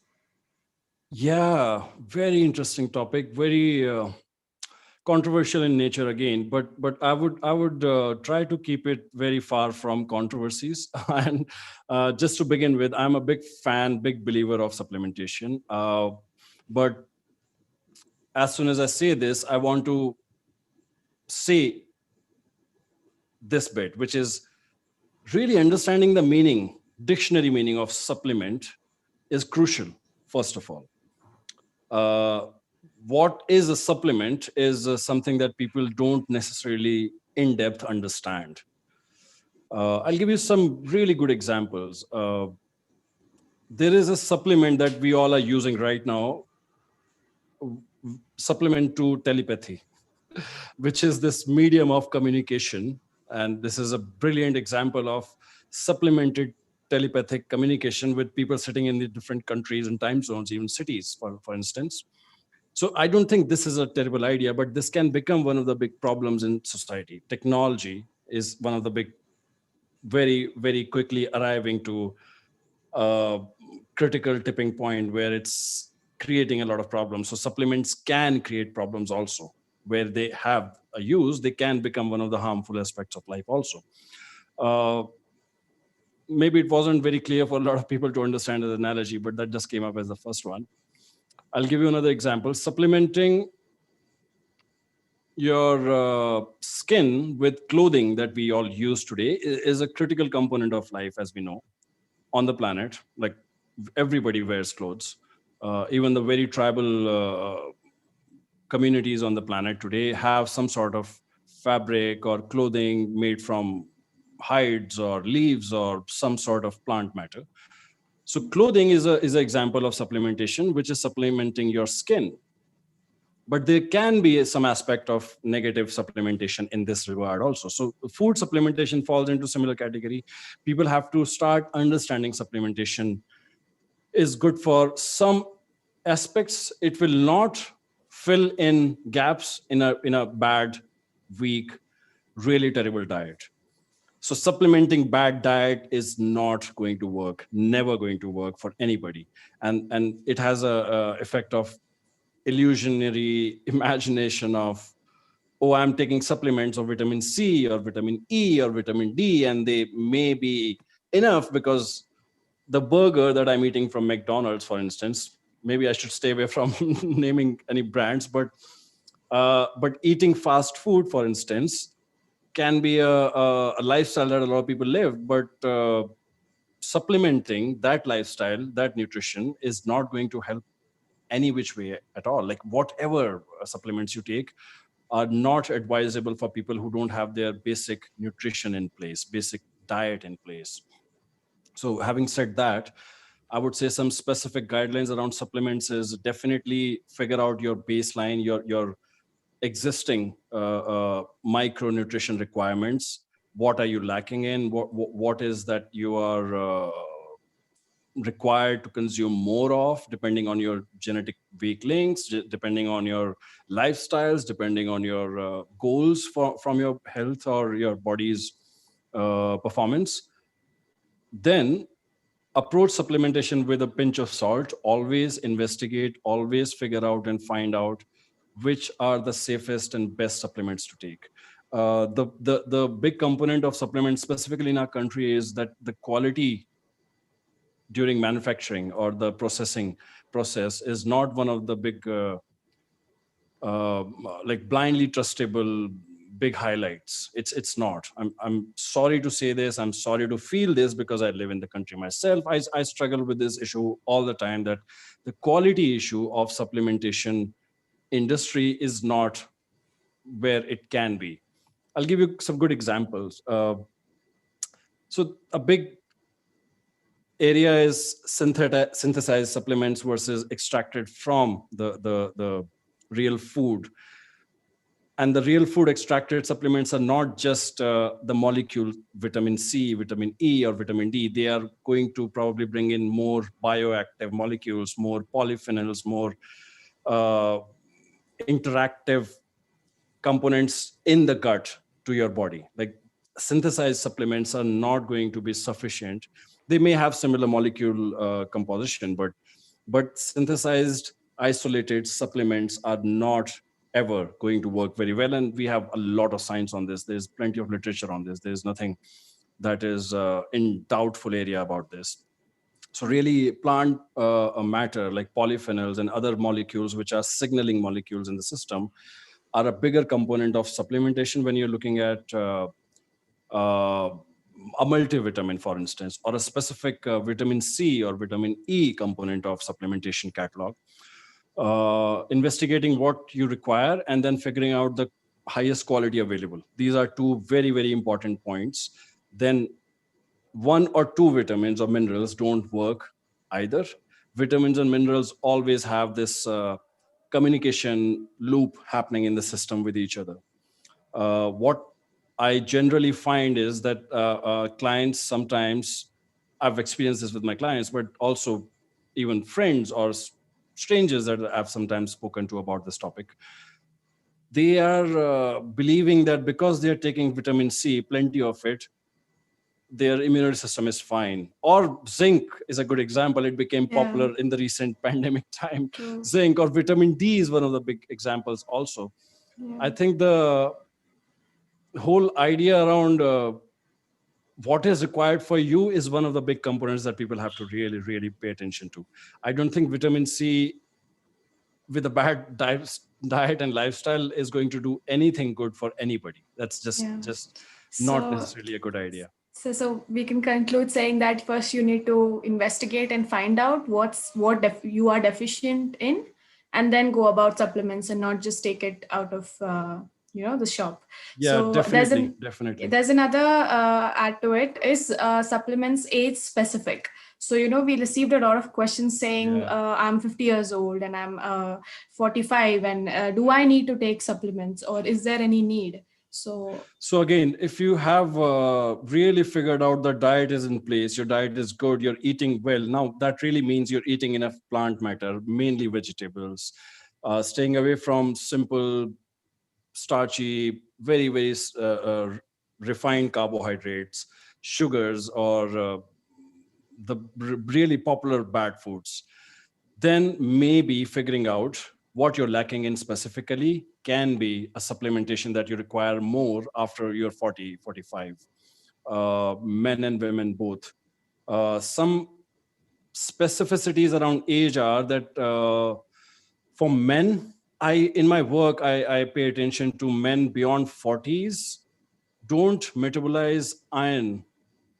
Yeah, very interesting topic. Very controversial in nature again, but I would try to keep it very far from controversies. And just to begin with, I'm a big fan, big believer of supplementation. But as soon as I say this, I want to say this bit, which is really understanding the meaning, dictionary meaning of supplement is crucial. First of all, uh, what is a supplement is something that people don't necessarily in depth understand. I'll give you some really good examples. There is a supplement that we all are using right now, supplement to telepathy, which is this medium of communication. And this is a brilliant example of supplemented telepathic communication with people sitting in the different countries and time zones, even cities, for instance. So I don't think this is a terrible idea, but this can become one of the big problems in society. Technology is one of the big, very, very quickly arriving to a critical tipping point where it's creating a lot of problems. So supplements can create problems also. Where they have a use, they can become one of the harmful aspects of life also. Uh, Maybe it wasn't very clear for a lot of people to understand the analogy, but that just came up as the first one. I'll give you another example. Supplementing your skin with clothing that we all use today is a critical component of life, as we know, on the planet. Like, everybody wears clothes. Even the very tribal communities on the planet today have some sort of fabric or clothing made from hides or leaves or some sort of plant matter. So clothing is an example of supplementation, which is supplementing your skin. But there can be some aspect of negative supplementation in this regard also. So food supplementation falls into similar category. People have to start understanding supplementation is good for some aspects. It will not fill in gaps in a bad, weak, really terrible diet. So supplementing bad diet is not going to work, never going to work for anybody. And it has a effect of illusionary imagination of, oh, I'm taking supplements of vitamin C or vitamin E or vitamin D, and they may be enough because the burger that I'm eating from McDonald's, for instance, maybe I should stay away from naming any brands, but eating fast food, for instance, can be a lifestyle that a lot of people live. But supplementing that lifestyle, that nutrition, is not going to help any which way at all. Like, whatever supplements you take are not advisable for people who don't have their basic nutrition in place, basic diet in place. So having said that, I would say some specific guidelines around supplements is definitely figure out your baseline, your existing micronutrition requirements. What are you lacking in? What is that you are required to consume more of, depending on your genetic weak links, depending on your lifestyles, depending on your goals from your health or your body's performance. Then approach supplementation with a pinch of salt. Always investigate, always figure out and find out which are the safest and best supplements to take. The big component of supplements, specifically in our country, is that the quality during manufacturing or the processing process is not one of the big like blindly trustable big highlights. It's not. I'm sorry to say this, I'm sorry to feel this, because I live in the country myself. I struggle with this issue all the time, that the quality issue of supplementation industry is not where it can be. I'll give you some good examples. So a big area is synthesized supplements versus extracted from the real food. And the real food extracted supplements are not just the molecule vitamin C, vitamin E, or vitamin D. They are going to probably bring in more bioactive molecules, more polyphenols, more uh, interactive components in the gut to your body. Like, synthesized supplements are not going to be sufficient. They may have similar molecule composition, but synthesized isolated supplements are not ever going to work very well. And we have a lot of science on this. There's plenty of literature on this. There's nothing that is in doubtful area about this. So really, plant matter like polyphenols and other molecules, which are signaling molecules in the system, are a bigger component of supplementation when you're looking at uh, a multivitamin, for instance, or a specific vitamin C or vitamin E component of supplementation catalog. Investigating what you require and then figuring out the highest quality available. These are two very, very important points. Then one or two vitamins or minerals don't work either. Vitamins and minerals always have this communication loop happening in the system with each other. What I generally find is that clients sometimes, I've experienced this with my clients, but also even friends or strangers that I've sometimes spoken to about this topic, they are believing that because they're taking vitamin C, plenty of it, their immune system is fine. Or zinc is a good example. It became Yeah, popular in the recent pandemic time. true. Zinc or vitamin D is one of the big examples also. Yeah. I think the whole idea around what is required for you is one of the big components that people have to really, really pay attention to. I don't think vitamin C with a bad diet and lifestyle is going to do anything good for anybody. That's Yeah. just not So, necessarily a good idea. so we can conclude saying that first you need to investigate and find out what you are deficient in, and then go about supplements and not just take it out of the shop. Yeah, So definitely. there's another add to it is supplements age specific. So we received a lot of questions saying Yeah. I'm 50 years old and I'm 45, and do I need to take supplements, or is there any need? So again, if you have really figured out the diet is in place, your diet is good, you're eating well. Now that really means you're eating enough plant matter, mainly vegetables, staying away from simple, starchy, very, very refined carbohydrates, sugars, or the really popular bad foods. Then maybe figuring out what you're lacking in specifically can be a supplementation that you require more after you're 40, 45. Men and women both. Some specificities around age are that for men, in my work, I pay attention to men beyond 40s don't metabolize iron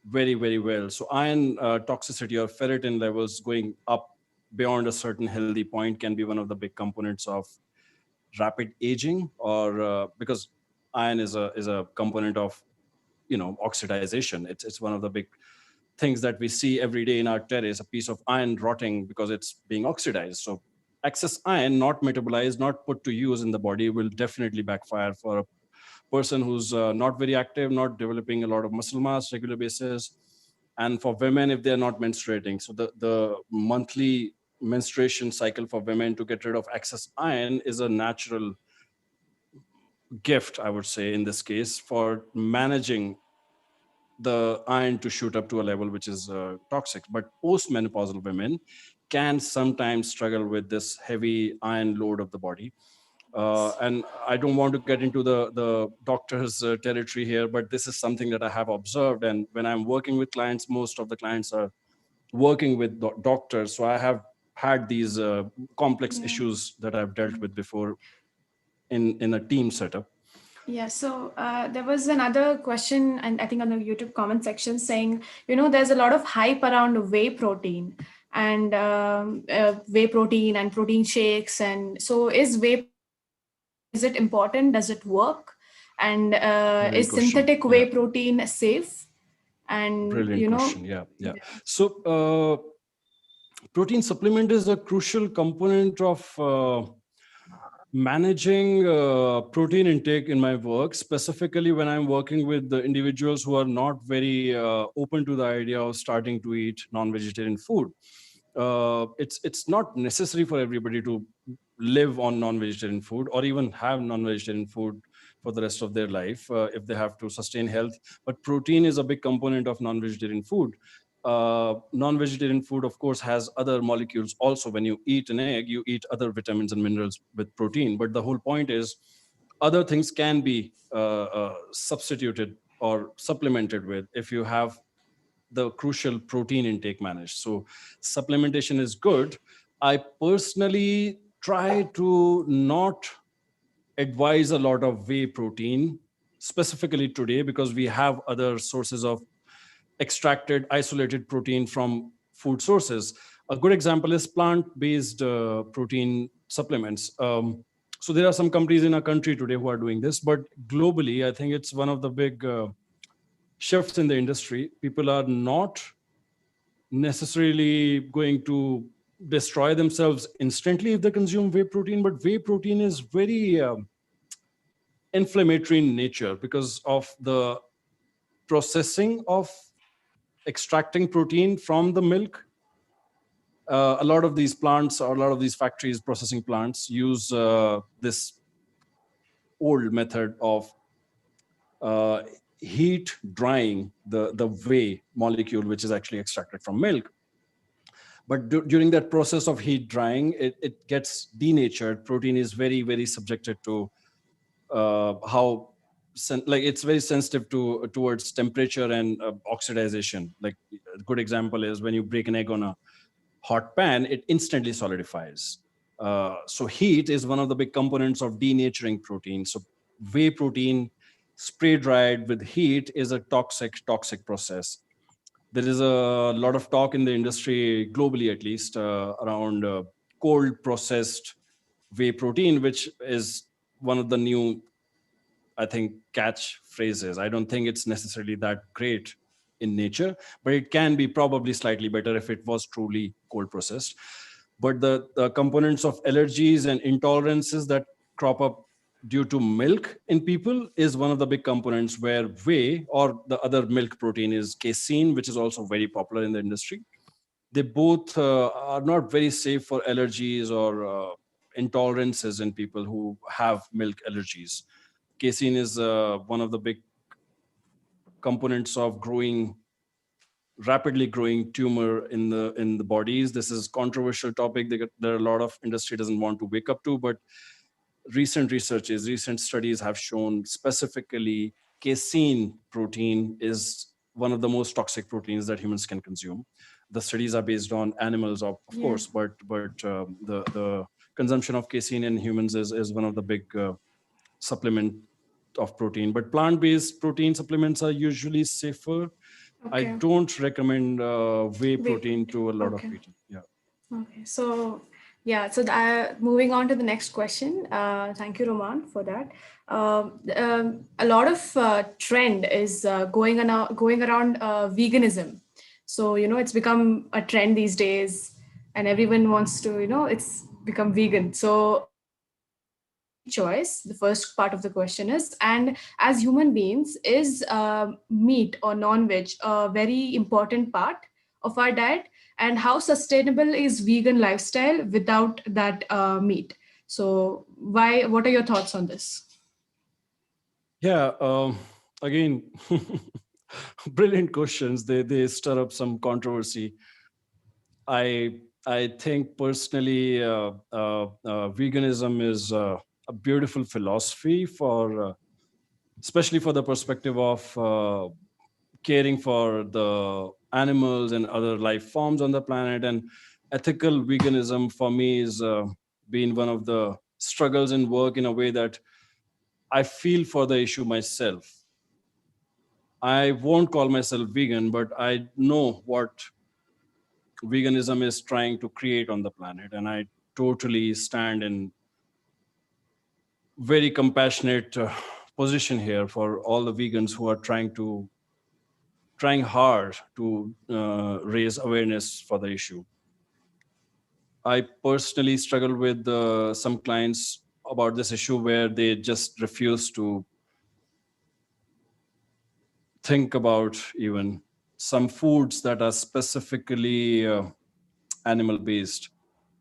very, very well. So iron toxicity or ferritin levels going up beyond a certain healthy point can be one of the big components of rapid aging, or because iron is a component of oxidization. It's one of the big things that we see every day in our terrace, a piece of iron rotting because it's being oxidized. So excess iron not metabolized, not put to use in the body, will definitely backfire for a person who's not very active, not developing a lot of muscle mass regular basis. And for women, if they're not menstruating, so the monthly menstruation cycle for women to get rid of excess iron is a natural gift, I would say, in this case, for managing the iron to shoot up to a level which is toxic. But postmenopausal women can sometimes struggle with this heavy iron load of the body. And I don't want to get into the doctor's territory here, but this is something that I have observed. And when I'm working with clients, most of the clients are working with doctors. So I have had these complex Yeah. issues that I've dealt with before in a team setup. Yeah, so there was another question, and I think on the YouTube comment section saying, there's a lot of hype around whey protein and whey protein and protein shakes. And so is whey protein, is it important? Does it work? And Very good is question. synthetic Yeah. whey protein safe? And Brilliant question. Yeah. So protein supplement is a crucial component of managing protein intake in my work, specifically when I'm working with the individuals who are not very open to the idea of starting to eat non-vegetarian food. It's not necessary for everybody to live on non-vegetarian food or even have non-vegetarian food for the rest of their life if they have to sustain health. But protein is a big component of non-vegetarian food. Non-vegetarian food, of course, has other molecules also. When you eat an egg, you eat other vitamins and minerals with protein. But the whole point is other things can be substituted or supplemented with if you have the crucial protein intake managed. So supplementation is good. I personally try to not advise a lot of whey protein specifically today because we have other sources of extracted isolated protein from food sources. A good example is plant-based protein supplements. So there are some companies in our country today who are doing this, but globally, I think it's one of the big shifts in the industry. People are not necessarily going to destroy themselves instantly if they consume whey protein, but whey protein is very inflammatory in nature because of the processing of extracting protein from the milk. A lot of these plants or a lot of these factories, processing plants, use this old method of uh, heat drying the whey molecule, which is actually extracted from milk. But during that process of heat drying, it gets denatured. Protein is very, very subjected to how like it's very sensitive towards temperature and oxidization. Like a good example is when you break an egg on a hot pan, it instantly solidifies. So heat is one of the big components of denaturing protein. So whey protein spray dried with heat is a toxic process. There is a lot of talk in the industry, globally at least, around cold processed whey protein, which is one of the new, I think, catch phrases. I don't think it's necessarily that great in nature, but it can be probably slightly better if it was truly cold processed. But the components of allergies and intolerances that crop up due to milk in people is one of the big components, where whey or the other milk protein is casein, which is also very popular in the industry. They both are not very safe for allergies or intolerances in people who have milk allergies. Casein is one of the big components of rapidly growing tumor in the bodies. This is controversial topic that there are a lot of industry doesn't want to wake up to, but recent studies have shown specifically casein protein is one of the most toxic proteins that humans can consume. The studies are based on animals, of Yeah. course, but the consumption of casein in humans is one of the big supplement of protein. But plant-based protein supplements are usually safer. I Okay. don't recommend whey Wait. protein to a lot of Okay. people. Yeah. Okay. So yeah. So moving on to the next question. Thank you, Roman, for that. A lot of trend is going around veganism. So it's become a trend these days, and everyone wants to it's become vegan. So choice, the first part of the question is, and as human beings, is meat or non-veg a very important part of our diet, and how sustainable is vegan lifestyle without that meat? So what are your thoughts on this? Yeah. Again, brilliant questions. They stir up some controversy. I think personally, veganism is a beautiful philosophy for, especially for the perspective of caring for the animals and other life forms on the planet. And ethical veganism for me is been one of the struggles in work, in a way that I feel for the issue myself. I won't call myself vegan, but I know what veganism is trying to create on the planet. And I totally stand in very compassionate position here for all the vegans who are trying to trying hard to raise awareness for the issue. I personally struggle with some clients about this issue where they just refuse to think about even some foods that are specifically animal based.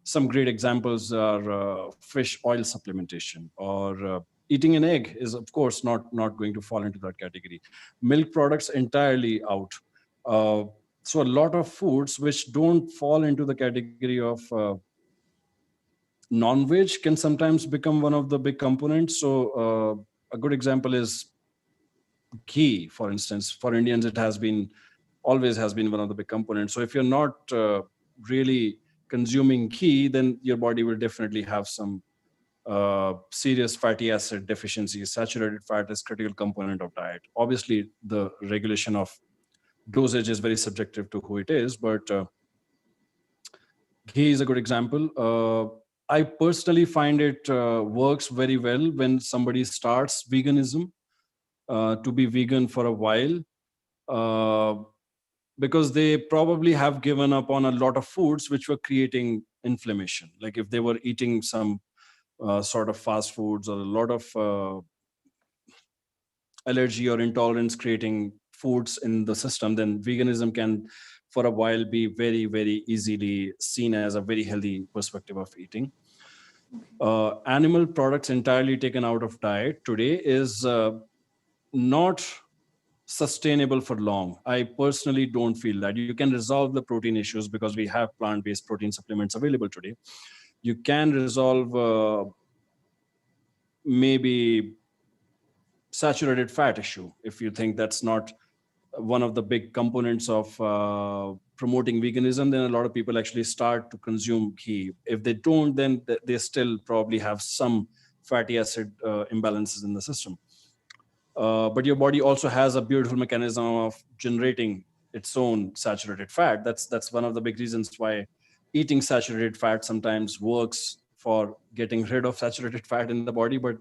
Some great examples are fish oil supplementation, or eating an egg is of course not going to fall into that category. Milk products entirely out. So a lot of foods which don't fall into the category of non-veg can sometimes become one of the big components. So a good example is ghee, for instance. For Indians, it has been always has been one of the big components. So if you're not really consuming ghee, then your body will definitely have some serious fatty acid deficiencies. Saturated fat is critical component of diet. Obviously, the regulation of dosage is very subjective to who it is, but ghee is a good example. I personally find it works very well when somebody starts veganism, to be vegan for a while, because they probably have given up on a lot of foods which were creating inflammation. Like if they were eating some sort of fast foods or a lot of allergy or intolerance creating foods in the system, then veganism can for a while be very, very easily seen as a very healthy perspective of eating. Animal products entirely taken out of diet today is not sustainable for long. I personally don't feel that. You can resolve the protein issues because we have plant-based protein supplements available today. You can resolve maybe saturated fat issue if you think that's not one of the big components of promoting veganism. Then a lot of people actually start to consume ghee. If they don't, then they still probably have some fatty acid imbalances in the system. But your body also has a beautiful mechanism of generating its own saturated fat. That's one of the big reasons why eating saturated fat sometimes works for getting rid of saturated fat in the body. But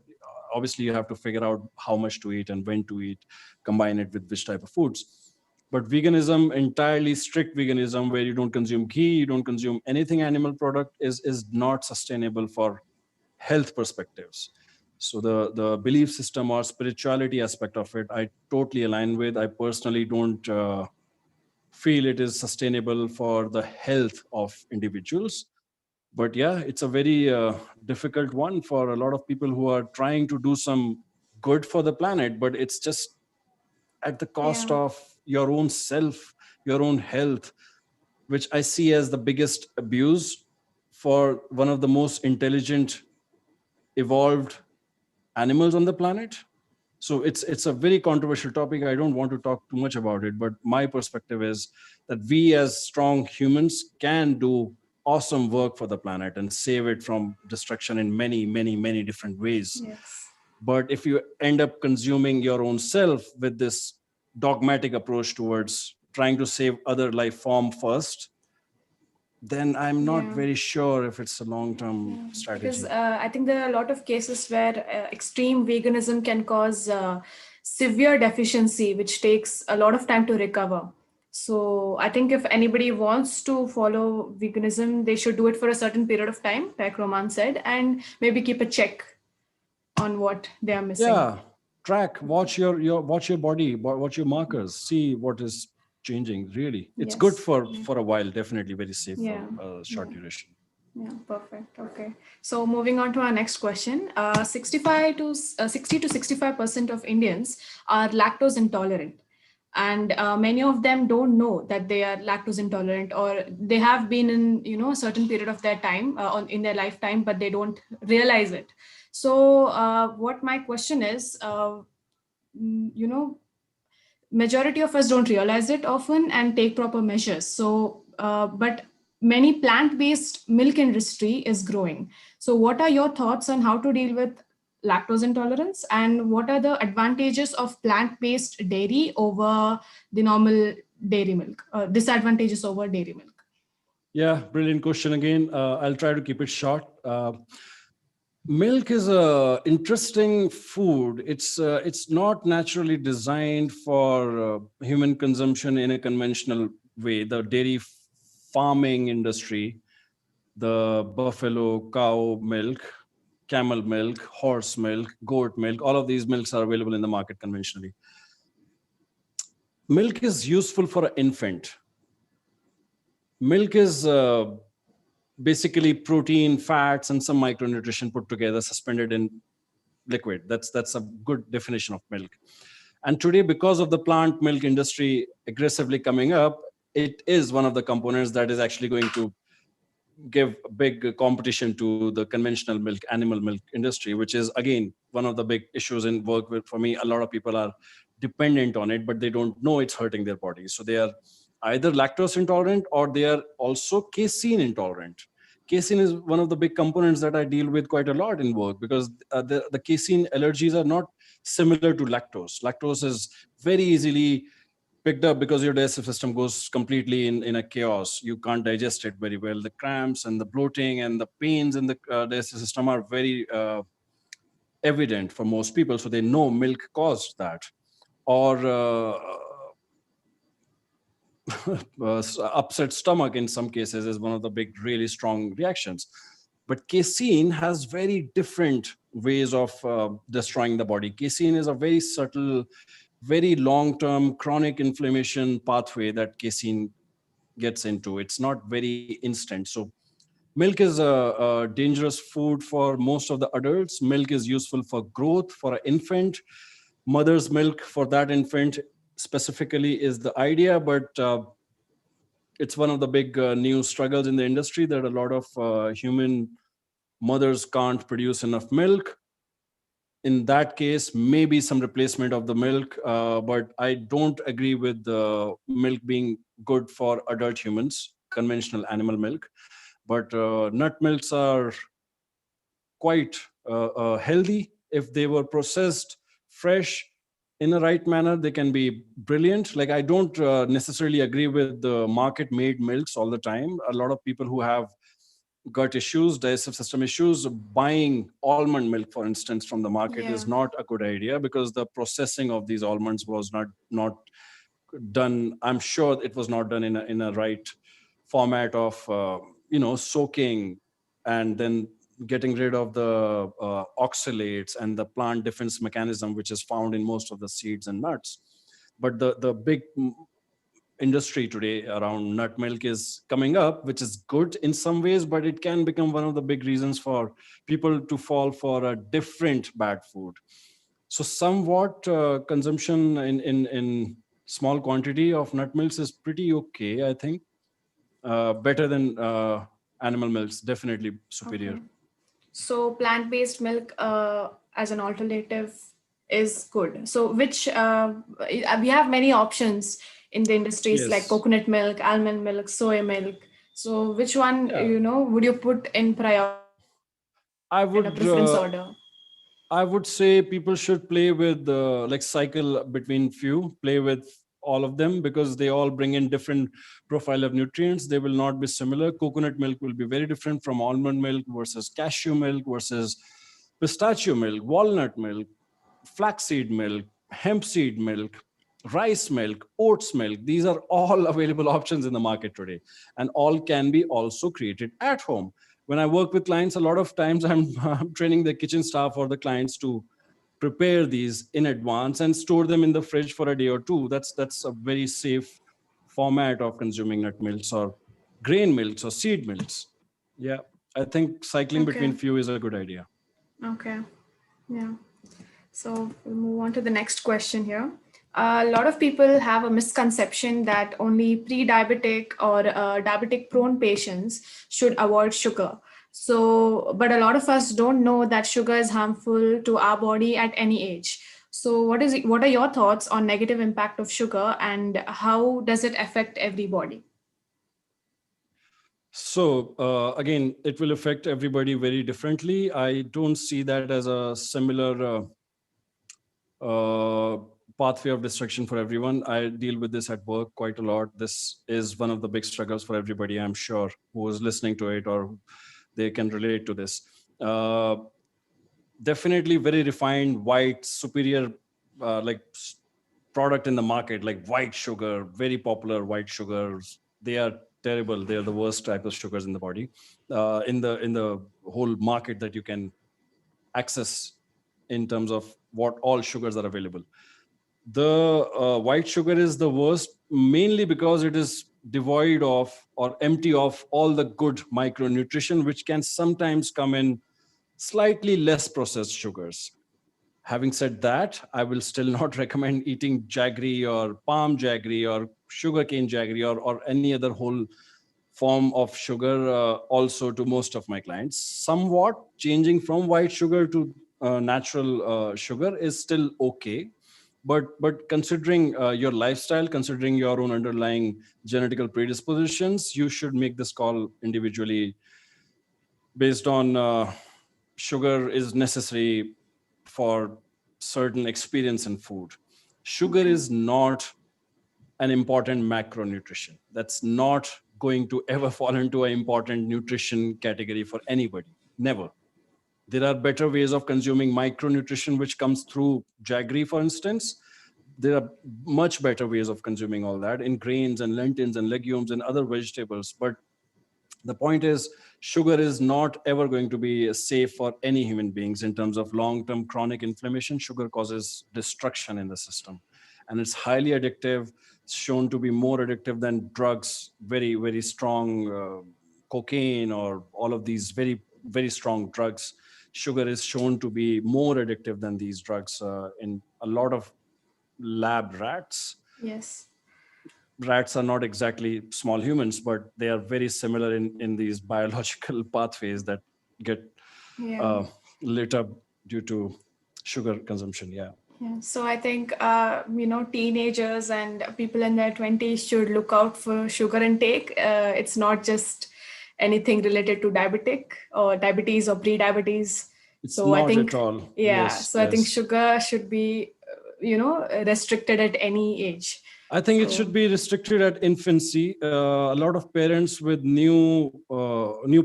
obviously, you have to figure out how much to eat and when to eat, combine it with which type of foods. But veganism, entirely strict veganism, where you don't consume ghee, you don't consume anything animal product, is not sustainable for health perspectives. So the belief system or spirituality aspect of it, I totally align with. I personally don't feel it is sustainable for the health of individuals. But yeah, it's a very difficult one for a lot of people who are trying to do some good for the planet, but it's just at the cost Yeah. of your own self, your own health, which I see as the biggest abuse for one of the most intelligent, evolved animals on the planet. So it's a very controversial topic. I don't want to talk too much about it, but my perspective is that we as strong humans can do awesome work for the planet and save it from destruction in many, many, many different ways. Yes. But if you end up consuming your own self with this dogmatic approach towards trying to save other life form first, then I'm not Yeah. very sure if it's a long-term Yeah, because strategy. I think there are a lot of cases where extreme veganism can cause severe deficiency, which takes a lot of time to recover. So I think if anybody wants to follow veganism, they should do it for a certain period of time, like Roman said, and maybe keep a check on what they are missing. Yeah, track, watch your body, watch your markers, see what is changing. Really, it's good Yes. for a while. Definitely very safe for Yeah. a short Yeah. duration. Yeah, perfect. Okay. So moving on to our next question, 60 to 65% of Indians are lactose intolerant, and many of them don't know that they are lactose intolerant, or they have been in a certain period of their time in their lifetime, but they don't realize it. So what my question is, majority of us don't realize it often and take proper measures. So but many plant-based milk industry is growing. So what are your thoughts on how to deal with lactose intolerance, and what are the advantages of plant-based dairy over the normal dairy milk, disadvantages over dairy milk? Yeah, brilliant question again. I'll try to keep it short. Milk is a interesting food. It's not naturally designed for human consumption in a conventional way. The dairy farming industry, the buffalo cow milk, camel milk, horse milk, goat milk, all of these milks are available in the market conventionally. Milk is useful for an infant. Milk is basically protein, fats, and some micronutrition put together, suspended in liquid. That's a good definition of milk. And today, because of the plant milk industry aggressively coming up, it is one of the components that is actually going to give big competition to the conventional milk, animal milk industry, which is again one of the big issues in work with. For me, a lot of people are dependent on it, but they don't know it's hurting their bodies. So they are either lactose intolerant or they are also casein intolerant. Casein is one of the big components that I deal with quite a lot in work, because the casein allergies are not similar to lactose. Lactose is very easily picked up because your digestive system goes completely in a chaos. You can't digest it very well. The cramps and the bloating and the pains in the digestive system are very evident for most people. So they know milk caused that. Or upset stomach in some cases is one of the big, really strong reactions. But casein has very different ways of destroying the body. Casein is a very subtle, very long-term chronic inflammation pathway that casein gets into. It's not very instant. So milk is a dangerous food for most of the adults. Milk is useful for growth for an infant. Mother's milk for that infant specifically is the idea, but it's one of the big new struggles in the industry that a lot of human mothers can't produce enough milk. In that case, maybe some replacement of the milk, but I don't agree with the milk being good for adult humans, conventional animal milk. But nut milks are quite healthy. If they were processed fresh in the right manner, they can be brilliant. Like, I don't necessarily agree with the market made milks all the time. A lot of people who have gut issues, digestive system issues, buying almond milk, for instance, from the market Yeah. is not a good idea, because the processing of these almonds was not done. I'm sure it was not done in a right format of soaking and then getting rid of the oxalates and the plant defense mechanism, which is found in most of the seeds and nuts. But the big industry today around nut milk is coming up, which is good in some ways, but it can become one of the big reasons for people to fall for a different bad food. So somewhat consumption in small quantity of nut milks is pretty okay, I think. Better than animal milks, definitely superior. Okay. So plant-based milk as an alternative is good. So which we have many options in the industries like Yes. coconut milk, almond milk, soy milk. So which one, Yeah. would you put in priority I in a would preference order? I would say people should play with like cycle between few, play with all of them, because they all bring in different profile of nutrients. They will not be similar. Coconut milk will be very different from almond milk versus cashew milk versus pistachio milk, walnut milk, flaxseed milk, hemp seed milk, rice milk, oats milk. These are all available options in the market today, and all can be also created at home. When I work with clients, a lot of times I'm training the kitchen staff or the clients to prepare these in advance and store them in the fridge for a day or two. That's a very safe format of consuming nut milks or grain milks or seed milks. Yeah, I think cycling between Okay. few is a good idea. Okay. Yeah. So we'll move on to the next question here. A lot of people have a misconception that only pre-diabetic or diabetic prone patients should avoid sugar. So, but a lot of us don't know that sugar is harmful to our body at any age. So, what are your thoughts on negative impact of sugar and how does it affect everybody? So again, it will affect everybody very differently. I don't see that as a similar pathway of destruction for everyone. I deal with this at work quite a lot. This is one of the big struggles for everybody, I'm sure, who is listening to it or they can relate to this. definitely very refined, white, superior, product in the market, like white sugar, very popular white sugars. They are terrible. They are the worst type of sugars in the body, in the whole market that you can access in terms of what all sugars are available. The white sugar is the worst, mainly because it is devoid of or empty of all the good micronutrition, which can sometimes come in slightly less processed sugars. Having said that, I will still not recommend eating jaggery or palm jaggery or sugarcane jaggery or any other whole form of sugar also to most of my clients. Somewhat changing from white sugar to natural sugar is still okay. But considering your lifestyle, considering your own underlying genetical predispositions, you should make this call individually based on sugar is necessary for certain experience in food. Sugar Okay. is not an important macronutrition. That's not going to ever fall into an important nutrition category for anybody. Never. There are better ways of consuming micronutrition, which comes through jaggery, for instance. There are much better ways of consuming all that in grains and lentils and legumes and other vegetables. But the point is, sugar is not ever going to be safe for any human beings in terms of long-term chronic inflammation. Sugar causes destruction in the system, and it's highly addictive. It's shown to be more addictive than drugs, very, very strong cocaine or all of these very, very strong drugs. Sugar is shown to be more addictive than these drugs in a lot of lab rats. Yes. Rats are not exactly small humans, but they are very similar in these biological pathways that get Yeah. uh, lit up due to sugar consumption. Yeah. Yeah. So I think, teenagers and people in their 20s should look out for sugar intake. It's not just anything related to diabetes or pre-diabetes. It's So I not think, at all. yeah. Yes, So I think yes. sugar should be, restricted at any age. I think it So should be restricted at infancy. A lot of parents with new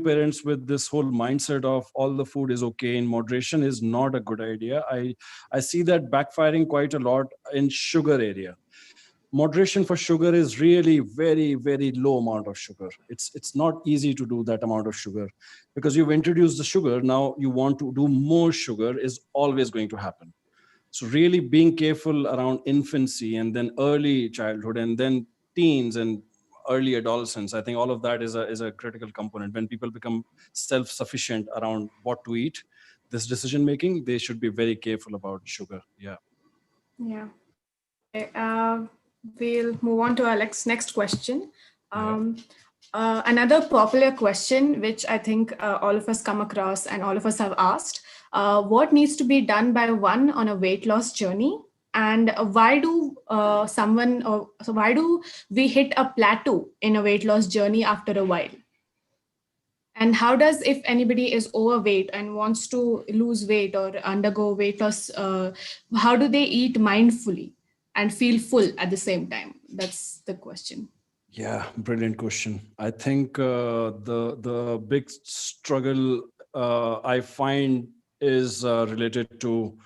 parents with this whole mindset of all the food is okay in moderation is not a good idea. I see that backfiring quite a lot in sugar area. Moderation for sugar is really very, very low amount of sugar. It's not easy to do that amount of sugar because you've introduced the sugar. Now you want to do more sugar is always going to happen. So really being careful around infancy and then early childhood and then teens and early adolescence. I think all of that is a critical component. When people become self-sufficient around what to eat, this decision making, they should be very careful about sugar. Yeah. yeah. Okay. We'll move on to our next question. Yeah. Um, Another popular question, which I think all of us come across and all of us have asked, what needs to be done by one on a weight loss journey? And why do we hit a plateau in a weight loss journey after a while? And how does, if anybody is overweight and wants to lose weight or undergo weight loss, how do they eat mindfully and feel full at the same time? That's the question. Yeah, brilliant question. I think the big struggle I find is related to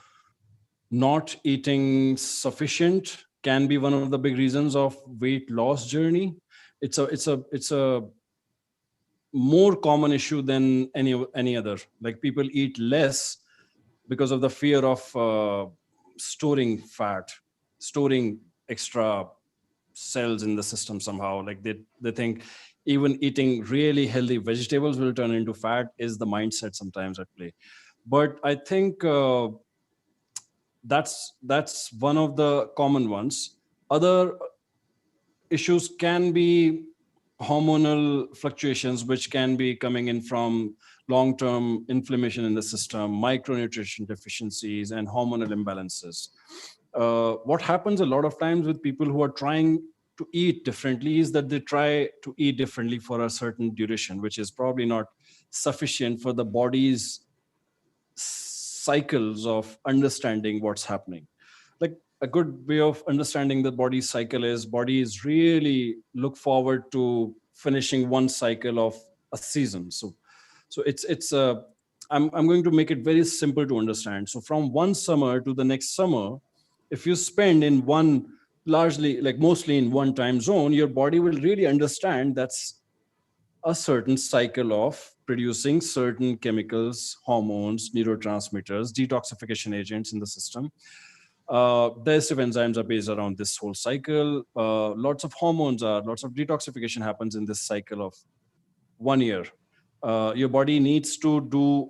not eating sufficient. Can be one of the big reasons of weight loss journey. It's a more common issue than any other. Like people eat less because of the fear of storing fat, storing extra cells in the system somehow. Like they think even eating really healthy vegetables will turn into fat is the mindset sometimes at play. But I think that's one of the common ones. Other issues can be hormonal fluctuations, which can be coming in from long-term inflammation in the system, micronutrition deficiencies, and hormonal imbalances. What happens a lot of times with people who are trying to eat differently is that they try to eat differently for a certain duration, which is probably not sufficient for the body's cycles of understanding what's happening. Like a good way of understanding the body's cycle is bodies really look forward to finishing one cycle of a season. So it's I'm going to make it very simple to understand. So from one summer to the next summer, if you spend in one, largely, like mostly in one time zone, your body will really understand that's a certain cycle of producing certain chemicals, hormones, neurotransmitters, detoxification agents in the system. Digestive enzymes are based around this whole cycle. Lots of detoxification happens in this cycle of 1 year. Your body needs to do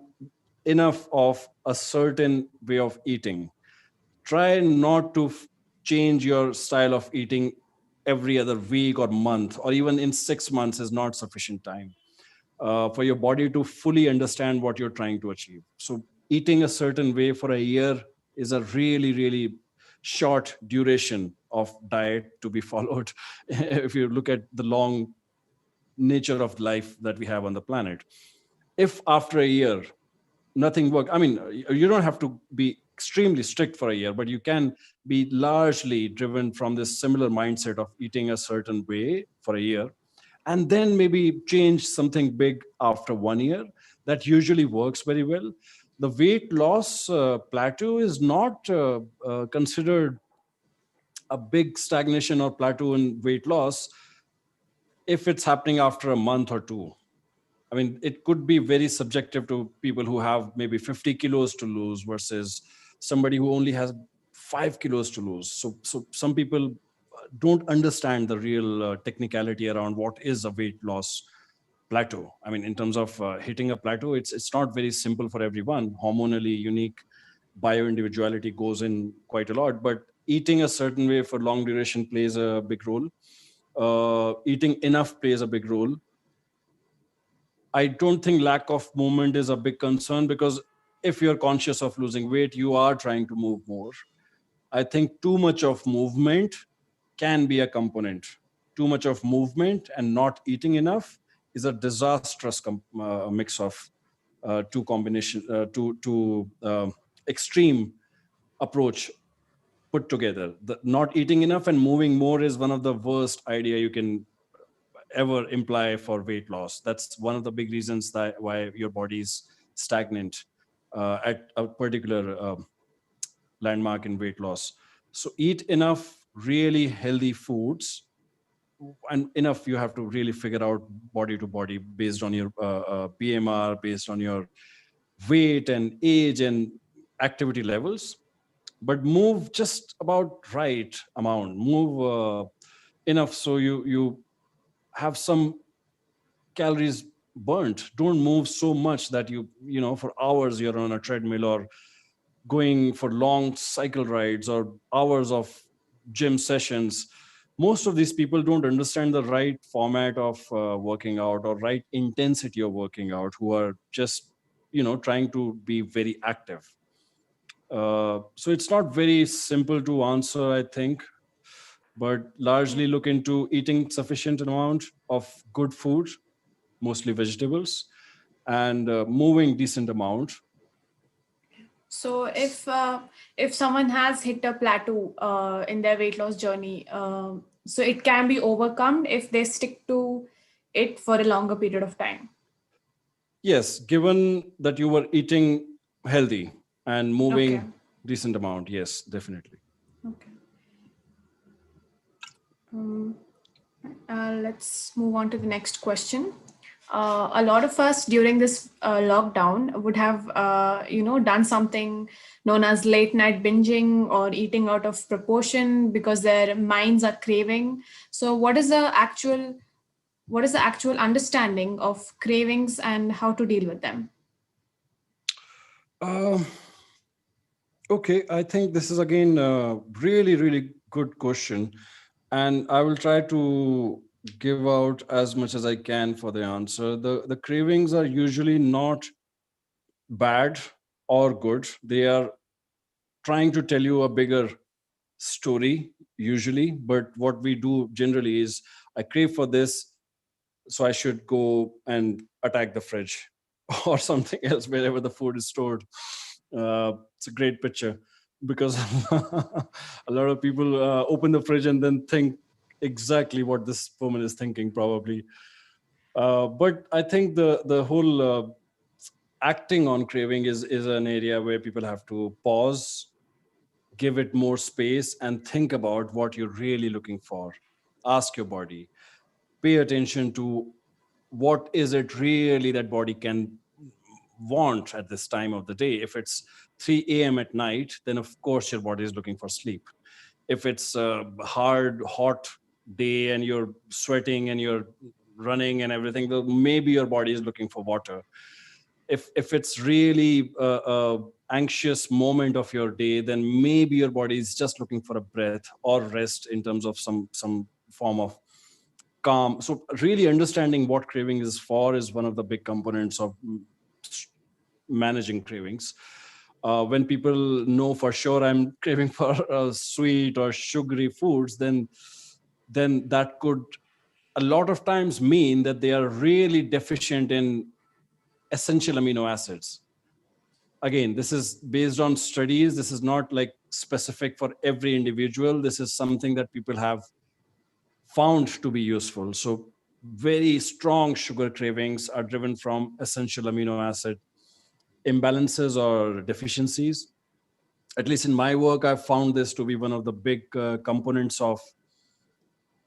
enough of a certain way of eating. Try not to change your style of eating every other week or month, or even in 6 months is not sufficient time for your body to fully understand what you're trying to achieve. So eating a certain way for a year is a really, really short duration of diet to be followed if you look at the long nature of life that we have on the planet. If after a year nothing works, I mean, you don't have to be extremely strict for a year, but you can be largely driven from this similar mindset of eating a certain way for a year, and then maybe change something big after 1 year. That usually works very well. The weight loss plateau is not considered a big stagnation or plateau in weight loss if it's happening after a month or two. I mean, it could be very subjective to people who have maybe 50 kilos to lose versus somebody who only has 5 kilos to lose. So some people don't understand the real technicality around what is a weight loss plateau. I mean, in terms of hitting a plateau, it's not very simple for everyone. Hormonally unique bioindividuality goes in quite a lot, but eating a certain way for long duration plays a big role. Eating enough plays a big role. I don't think lack of movement is a big concern, because if you're conscious of losing weight, you are trying to move more. I think too much of movement can be a component. Too much of movement and not eating enough is a disastrous mix of two extreme approach put together. Not eating enough and moving more is one of the worst idea you can ever imply for weight loss. That's one of the big reasons that why your body is stagnant at a particular landmark in weight loss. So eat enough really healthy foods, and enough, you have to really figure out body to body based on your BMR, based on your weight and age and activity levels. But move just about right amount. Move enough so you have some calories burnt. Don't move so much that for hours you're on a treadmill or going for long cycle rides or hours of gym sessions. Most of these people don't understand the right format of working out or right intensity of working out, who are just trying to be very active. So it's not very simple to answer, I think, but largely look into eating sufficient amount of good food, mostly vegetables, and moving decent amount. So if someone has hit a plateau in their weight loss journey, so it can be overcome if they stick to it for a longer period of time. Yes, given that you were eating healthy and Okay. moving decent amount, yes, definitely. Okay. Let's move on to the next question. A lot of us during this lockdown would have, done something known as late night binging or eating out of proportion because their minds are craving. So, what is the actual understanding of cravings and how to deal with them? Um, okay, I think this is again a really, really good question. And I will try to give out as much as I can for the answer. The cravings are usually not bad or good. They are trying to tell you a bigger story usually, but what we do generally is, I crave for this, so I should go and attack the fridge or something else wherever the food is stored. It's a great picture, because a lot of people open the fridge and then think exactly what this woman is thinking, probably. But I think the whole acting on craving is an area where people have to pause, give it more space, and think about what you're really looking for. Ask your body, pay attention to what is it really that body can want at this time of the day. If it's 3 a.m. at night, then of course your body is looking for sleep. If it's a hard, hot day and you're sweating and you're running and everything, well, maybe your body is looking for water. If it's really a anxious moment of your day, then maybe your body is just looking for a breath or rest in terms of some form of calm. So really understanding what craving is for is one of the big components of managing cravings. When people know for sure I'm craving for sweet or sugary foods, then that could a lot of times mean that they are really deficient in essential amino acids. Again, this is based on studies. This is not like specific for every individual. This is something that people have found to be useful. So very strong sugar cravings are driven from essential amino acid imbalances or deficiencies. At least in my work, I've found this to be one of the big components of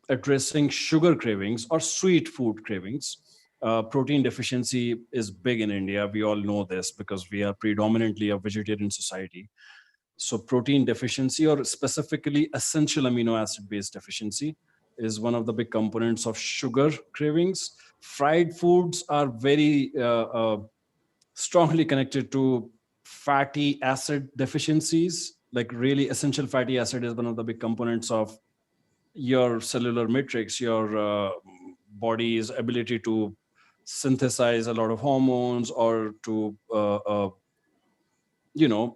addressing sugar cravings or sweet food cravings. Protein deficiency is big in India. We all know this because we are predominantly a vegetarian society. So protein deficiency, or specifically essential amino acid based deficiency, is one of the big components of sugar cravings. Fried foods are very strongly connected to fatty acid deficiencies. Like really essential fatty acid is one of the big components of your cellular matrix, your body's ability to synthesize a lot of hormones or to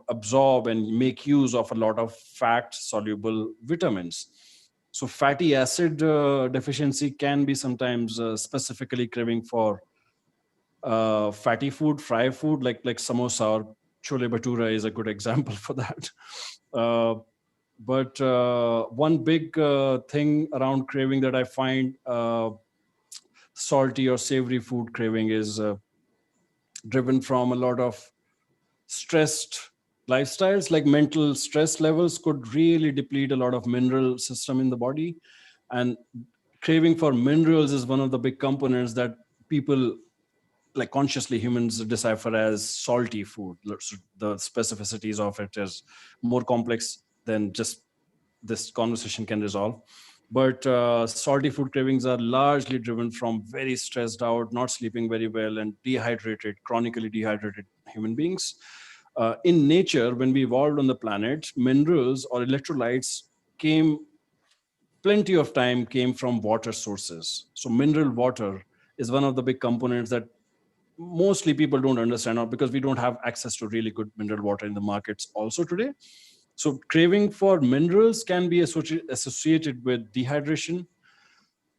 absorb and make use of a lot of fat soluble vitamins. So fatty acid deficiency can be sometimes specifically craving for fatty food, fry food, like samosa or chole bature is a good example for that. uh, but one big thing around craving that I find salty or savory food craving is driven from a lot of stressed lifestyles. Like mental stress levels could really deplete a lot of mineral system in the body, and craving for minerals is one of the big components that people, like consciously humans, decipher as salty food. So the specificities of it is more complex than just this conversation can resolve. But salty food cravings are largely driven from very stressed out, not sleeping very well, and dehydrated, chronically dehydrated human beings. In nature, when we evolved on the planet, minerals or electrolytes came plenty of time came from water sources. So mineral water is one of the big components that mostly people don't understand, or because we don't have access to really good mineral water in the markets also today. So craving for minerals can be associated with dehydration,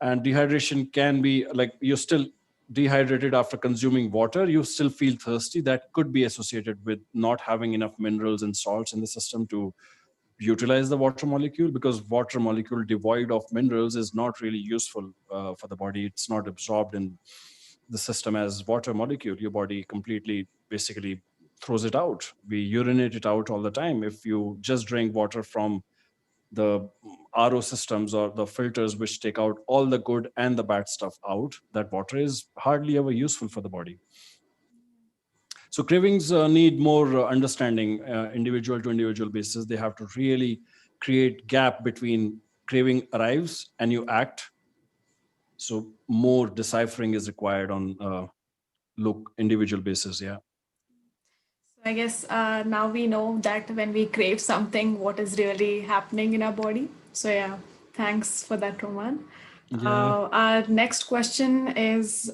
and dehydration can be like you're still dehydrated after consuming water, you still feel thirsty. That could be associated with not having enough minerals and salts in the system to utilize the water molecule, because water molecule devoid of minerals is not really useful for the body. It's not absorbed in the system as water molecule. Your body completely basically throws it out. We urinate it out all the time. If you just drink water from the RO systems or the filters which take out all the good and the bad stuff out, that water is hardly ever useful for the body. So cravings need more understanding, individual to individual basis. They have to really create gap between craving arrives and you act. So more deciphering is required on look individual basis. Yeah. So I guess now we know that when we crave something, what is really happening in our body. So yeah, thanks for that, Roman. Yeah. Our next question is,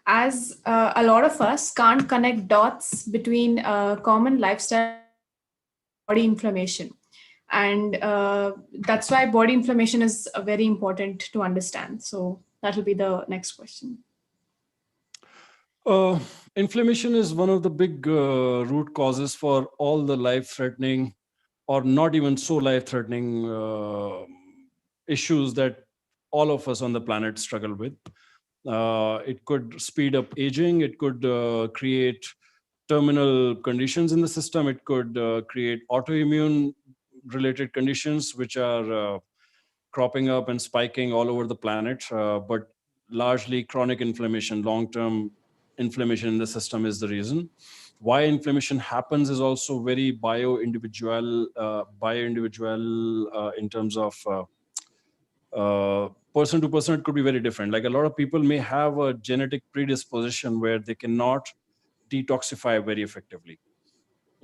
as a lot of us can't connect dots between common lifestyle issues and body inflammation. And that's why body inflammation is very important to understand. So that will be the next question. Uh, Inflammation is one of the big root causes for all the life-threatening or not even so life-threatening issues that all of us on the planet struggle with. It could speed up aging. It could create terminal conditions in the system. It could create autoimmune related conditions, which are cropping up and spiking all over the planet. But largely chronic inflammation, long-term inflammation in the system is the reason. Why inflammation happens is also very bio-individual, in terms of person to person. It could be very different. Like a lot of people may have a genetic predisposition where they cannot detoxify very effectively.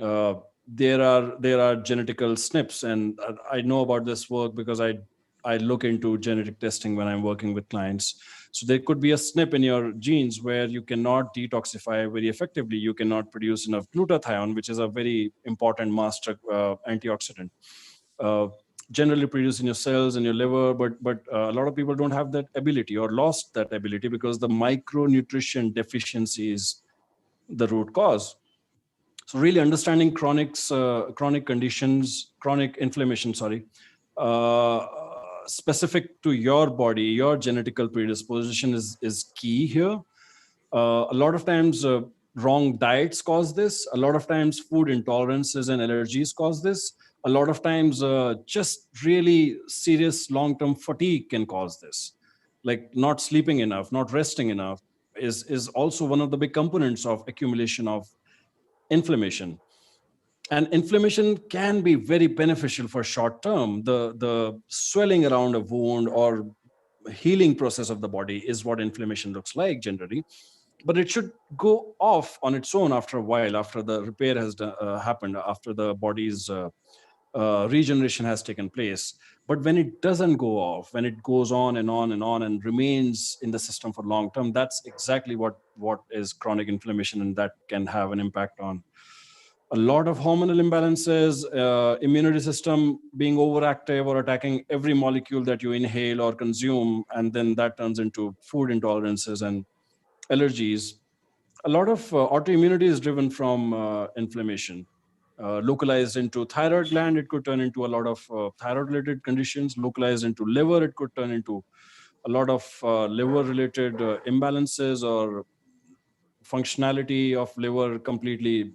Uh, there are genetical SNPs, and I know about this work because I look into genetic testing when I'm working with clients. So there could be a SNP in your genes where you cannot detoxify very effectively. You cannot produce enough glutathione, which is a very important master antioxidant. Uh, Generally produced in your cells and your liver, but a lot of people don't have that ability or lost that ability because the micronutrition deficiency is the root cause. So really understanding chronic conditions, chronic inflammation, uh, specific to your body, your genetical predisposition is key here. A lot of times, wrong diets cause this. A lot of times, food intolerances and allergies cause this. A lot of times, just really serious long-term fatigue can cause this. Like not sleeping enough, not resting enough is also one of the big components of accumulation of inflammation. And inflammation can be very beneficial for short term. The swelling around a wound or healing process of the body is what inflammation looks like generally, but it should go off on its own after a while, after the repair has happened, after the body's regeneration has taken place. But when it doesn't go off, when it goes on and on and on and remains in the system for long term, that's exactly what is chronic inflammation, and that can have an impact on a lot of hormonal imbalances, immunity system being overactive or attacking every molecule that you inhale or consume, and then that turns into food intolerances and allergies. A lot of autoimmunity is driven from inflammation. Localized into thyroid gland, it could turn into a lot of thyroid related conditions. Localized into liver, it could turn into a lot of liver related imbalances, or functionality of liver completely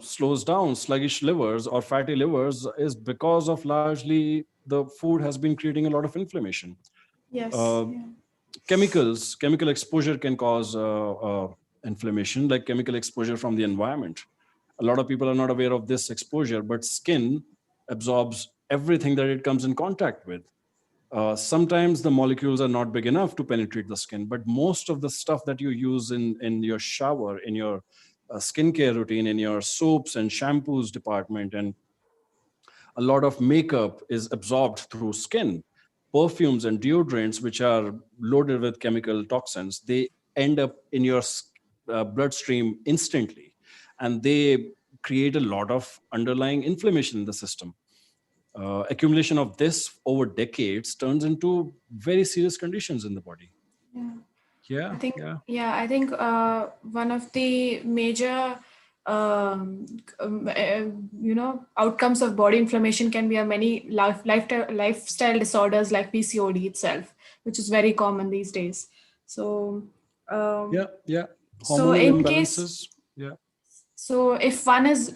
slows down. Sluggish livers or fatty livers is because of largely the food has been creating a lot of inflammation. Yes. uh, Yeah. Chemical exposure can cause inflammation, like chemical exposure from the environment. A lot of people are not aware of this exposure, but skin absorbs everything that it comes in contact with. Sometimes the molecules are not big enough to penetrate the skin, but most of the stuff that you use in your shower, in your skincare routine, in your soaps and shampoos department, and a lot of makeup is absorbed through skin. Perfumes and deodorants, which are loaded with chemical toxins, they end up in your bloodstream instantly, and they create a lot of underlying inflammation in the system. Accumulation of this over decades turns into very serious conditions in the body. Yeah. I Yeah, think, yeah. yeah, I think one of the major, um, outcomes of body inflammation can be a many lifestyle disorders like PCOD itself, which is very common these days. So, um, Yeah, yeah. so Hormonal in case, imbalances. Yeah. so if one is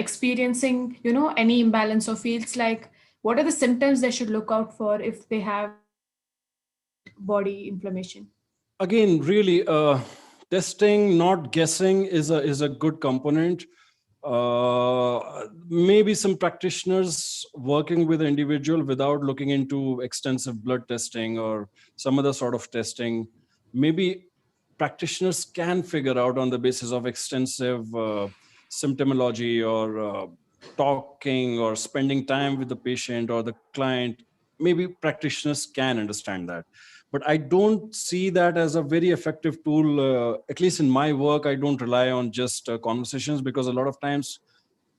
experiencing, any imbalance or feels like, what are the symptoms they should look out for if they have body inflammation? Again, really, testing, not guessing, is a good component. Maybe some practitioners working with an individual without looking into extensive blood testing or some other sort of testing. Maybe practitioners can figure out on the basis of extensive symptomology, or talking or spending time with the patient or the client. Maybe practitioners can understand that, but I don't see that as a very effective tool. At least in my work, I don't rely on just conversations, because a lot of times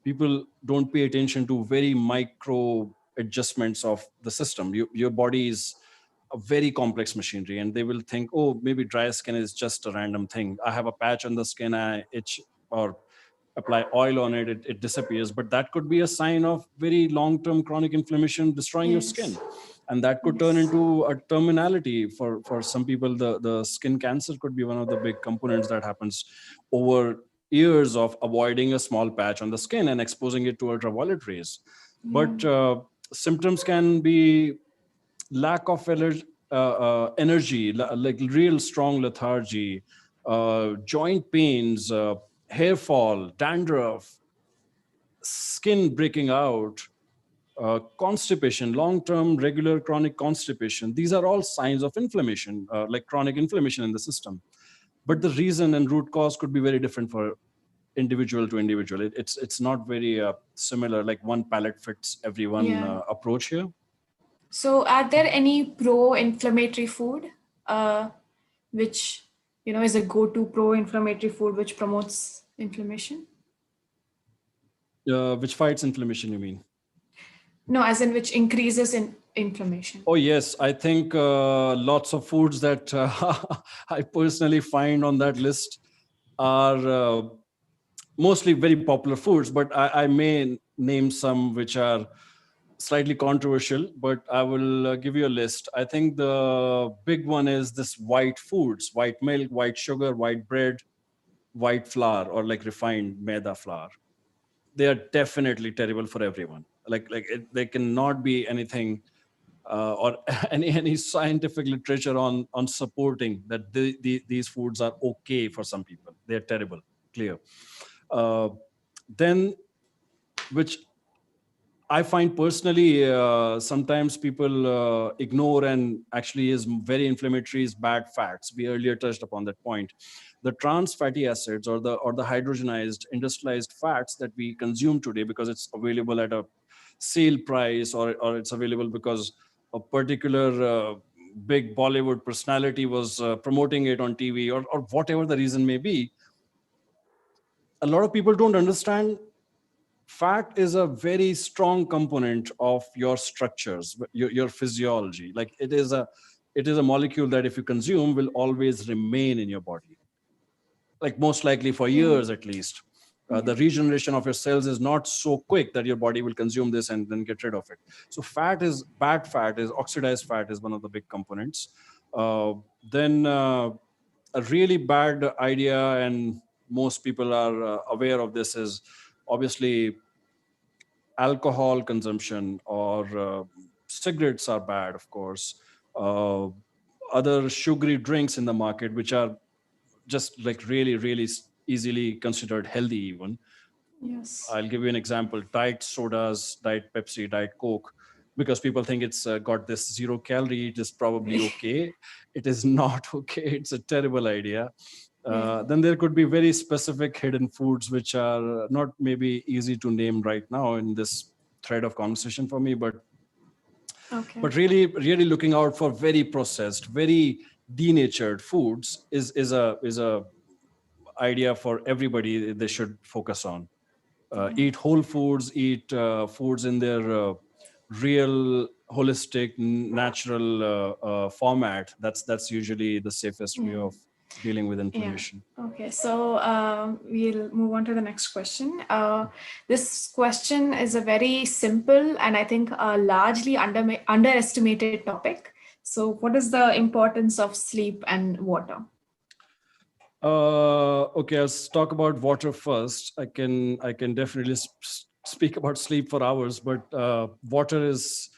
people don't pay attention to very micro adjustments of the system. Your body is a very complex machinery, and they will think, oh, maybe dry skin is just a random thing. I have a patch on the skin, I itch or apply oil on it, it disappears. But that could be a sign of very long-term chronic inflammation destroying your Yes. skin. And that could turn into a terminality for some people. The skin cancer could be one of the big components that happens over years of avoiding a small patch on the skin and exposing it to ultraviolet rays. But symptoms can be lack of energy, like real strong lethargy, joint pains, hair fall, dandruff, skin breaking out, constipation, long-term regular chronic constipation. These are all signs of inflammation, like chronic inflammation in the system. But the reason and root cause could be very different for individual to individual. It's not very similar, like one palette fits everyone approach here. So are there any pro-inflammatory food, which, is a go-to pro-inflammatory food which promotes inflammation? Which fights inflammation, you mean? No, as in which increases in inflammation. Oh, yes. I think lots of foods that I personally find on that list are mostly very popular foods, but I may name some which are slightly controversial, but I will give you a list. I think the big one is this white foods: white milk, white sugar, white bread, white flour, or like refined maida flour. They are definitely terrible for everyone. They cannot be anything or any scientific literature on supporting that these foods are okay for some people. They are terrible, clear. Then, which I find personally, sometimes people ignore and actually is very inflammatory, is bad fats. We earlier touched upon that point. The trans fatty acids or the hydrogenized industrialized fats that we consume today because it's available at a sale price, or it's available because a particular big Bollywood personality was promoting it on TV, or whatever the reason may be. A lot of people don't understand fat is a very strong component of your structures, your physiology. Like it is a molecule that if you consume will always remain in your body, like most likely for years at least. The regeneration of your cells is not so quick that your body will consume this and then get rid of it. So bad fat is oxidized fat is one of the big components. Then a really bad idea, and most people are aware of this, is obviously alcohol consumption, or cigarettes are bad, of course. Other sugary drinks in the market, which are just like really, really easily considered healthy even. Yes. I'll give you an example: diet sodas, diet Pepsi, diet Coke, because people think it's got this 0 calorie, it is probably okay. It is not okay. It's a terrible idea. Then there could be very specific hidden foods which are not maybe easy to name right now in this thread of conversation for me, but really, really looking out for very processed, very denatured foods is a idea for everybody they should focus on. Eat whole foods, eat foods in their real, holistic, natural format. That's usually the safest way of dealing with inflammation. Okay, so we'll move on to the next question. This question is a very simple and I think a largely underestimated topic. So what is the importance of sleep and water? Okay, let's talk about water first. I can definitely speak about sleep for hours, but water is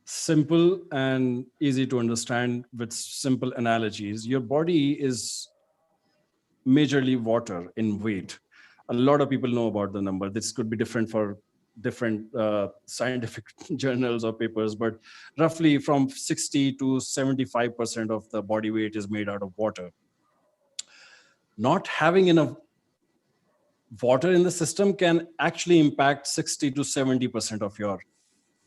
simple and easy to understand with simple analogies. Your body is majorly water in weight. A lot of people know about the number. This could be different for different scientific journals or papers, but roughly from 60 to 75% of the body weight is made out of water. Not having enough water in the system can actually impact 60 to 70% of your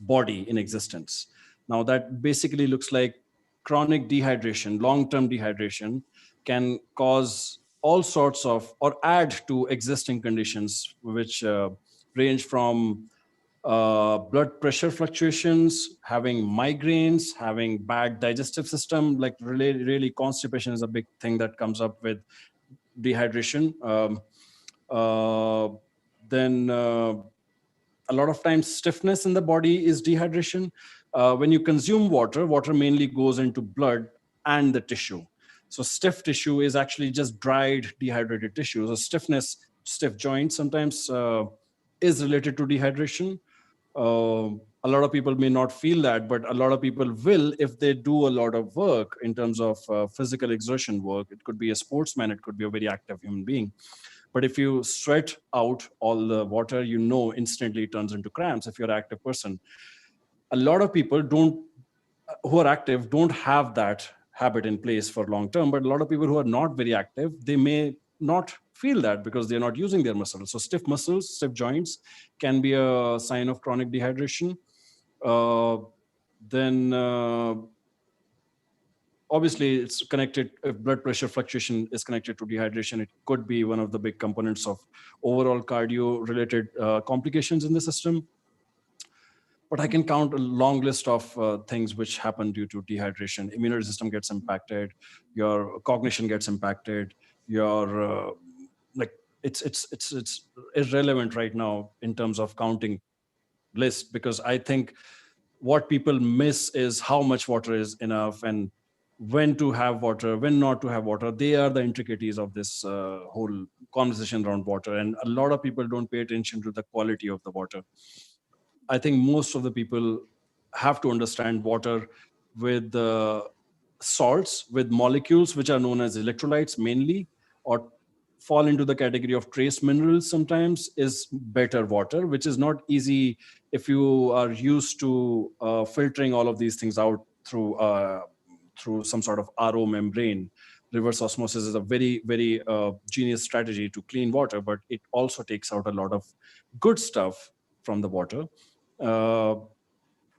body in existence. Now that basically looks like chronic dehydration, long-term dehydration can cause all sorts of, or add to existing conditions, which range from blood pressure fluctuations, having migraines, having bad digestive system. Like really constipation is a big thing that comes up with dehydration. Then a lot of times stiffness in the body is dehydration. When you consume water, water mainly goes into blood and the tissue. So stiff tissue is actually just dried, dehydrated tissue. So stiffness, stiff joints sometimes is related to dehydration. A lot of people may not feel that, but a lot of people will if they do a lot of work in terms of physical exertion work. It could be a sportsman, it could be a very active human being. But if you sweat out all the water, instantly it turns into cramps if you're an active person. A lot of people who are active don't have that habit in place for long term, but a lot of people who are not very active, they may not feel that because they're not using their muscles. So stiff muscles, stiff joints can be a sign of chronic dehydration. Then obviously it's connected. If blood pressure fluctuation is connected to dehydration, it could be one of the big components of overall cardio related complications in the system. But I can count a long list of things which happen due to dehydration. Immunity system gets impacted, your cognition gets impacted, your like it's irrelevant right now in terms of counting list, because I think what people miss is how much water is enough and when to have water, when not to have water. They are the intricacies of this whole conversation around water, and a lot of people don't pay attention to the quality of the water. I think most of the people have to understand water with salts, with molecules which are known as electrolytes mainly, or fall into the category of trace minerals sometimes, is better water, which is not easy if you are used to filtering all of these things out through some sort of RO membrane. Reverse osmosis is a very, very genius strategy to clean water, but it also takes out a lot of good stuff from the water. uh,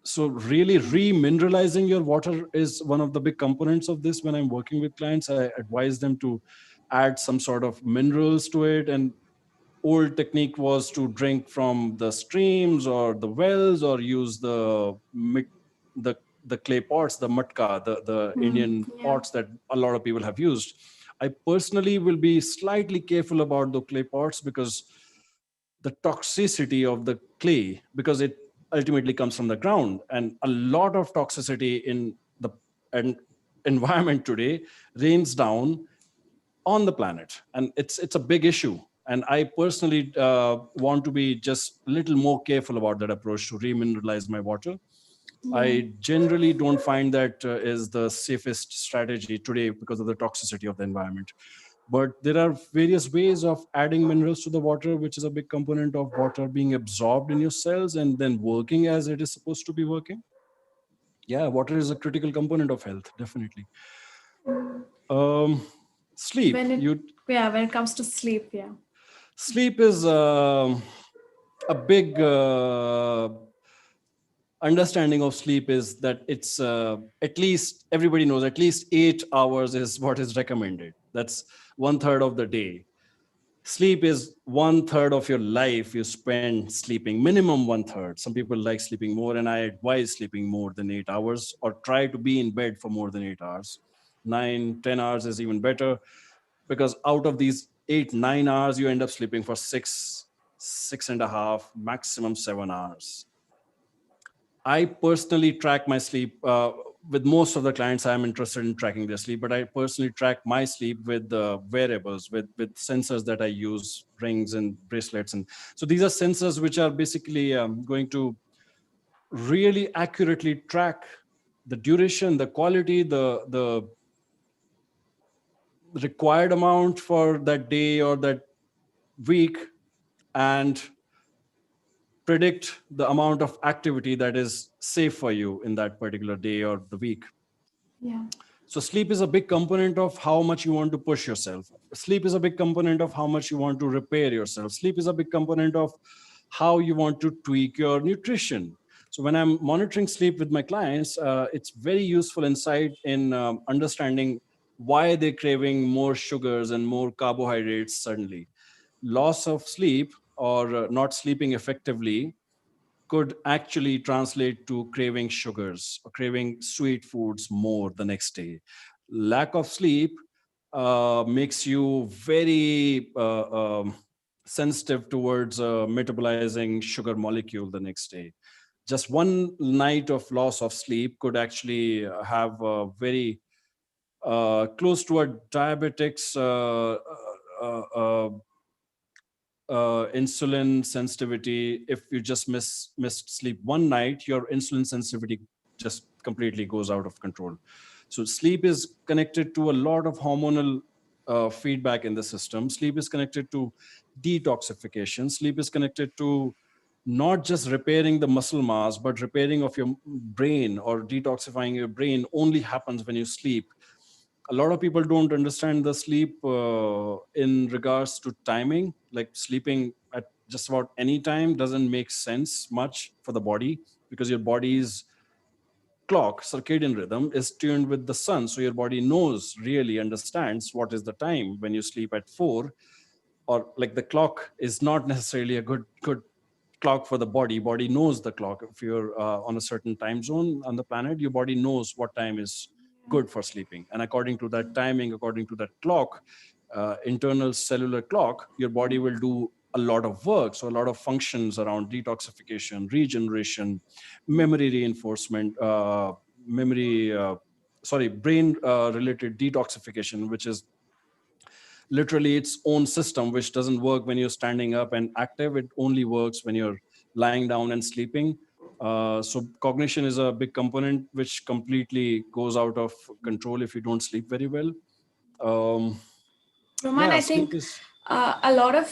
so really remineralizing your water is one of the big components of this. When I'm working with clients, I advise them to add some sort of minerals to it. And old technique was to drink from the streams or the wells, or use the the clay pots, the matka, the Indian Yeah. pots that a lot of people have used. I personally will be slightly careful about the clay pots because the toxicity of the clay, because it ultimately comes from the ground, and a lot of toxicity in the en- environment today rains down on the planet, and it's a big issue. And I personally want to be just a little more careful about that approach to remineralize my water. Yeah. I generally don't find that is the safest strategy today because of the toxicity of the environment. But there are various ways of adding minerals to the water, which is a big component of water being absorbed in your cells and then working as it is supposed to be working. Yeah, water is a critical component of health, definitely. Um, sleep. When it, You yeah, when it comes to sleep, yeah. Sleep is a big understanding of sleep is that it's at least, everybody knows at least 8 hours is what is recommended. That's one third of the day. Sleep is one third of your life you spend sleeping, minimum one third. Some people like sleeping more, and I advise sleeping more than 8 hours, or try to be in bed for more than 8 hours. 9, 10 hours is even better, because out of these 8, 9 hours, you end up sleeping for 6, 6.5, maximum 7 hours. I personally track my sleep. With most of the clients, I'm interested in tracking their sleep, but I personally track my sleep with wearables, with sensors that I use, rings and bracelets. And so these are sensors which are basically going to really accurately track the duration, the quality, the required amount for that day or that week, and predict the amount of activity that is safe for you in that particular day or the week. Yeah. So sleep is a big component of how much you want to push yourself. Sleep is a big component of how much you want to repair yourself. Sleep is a big component of how you want to tweak your nutrition. So when I'm monitoring sleep with my clients, it's very useful insight in understanding why they're craving more sugars and more carbohydrates suddenly. Loss of sleep, or not sleeping effectively, could actually translate to craving sugars or craving sweet foods more the next day. Lack of sleep makes you very sensitive towards metabolizing sugar molecule the next day. just one night of loss of sleep could actually have a very close to a diabetics insulin sensitivity. If you just missed sleep one night, your insulin sensitivity just completely goes out of control. So sleep is connected to a lot of hormonal feedback in the system. Sleep is connected to detoxification. Sleep is connected to not just repairing the muscle mass, but repairing of your brain, or detoxifying your brain only happens when you sleep. A lot of people don't understand the sleep in regards to timing. Like sleeping at just about any time doesn't make sense much for the body, because your body's clock, circadian rhythm, is tuned with the sun. So your body knows, really understands what is the time. When you sleep at 4, or like, the clock is not necessarily a good clock for the body knows the clock. If you're on a certain time zone on the planet, your body knows what time is good for sleeping, and according to that timing, according to that clock, internal cellular clock, your body will do a lot of work. So a lot of functions around detoxification, regeneration, memory reinforcement, brain related detoxification, which is literally its own system, which doesn't work when you're standing up and active. It only works when you're lying down and sleeping. So cognition is a big component which completely goes out of control if you don't sleep very well. um, Roman, yeah, I sleep think is a lot of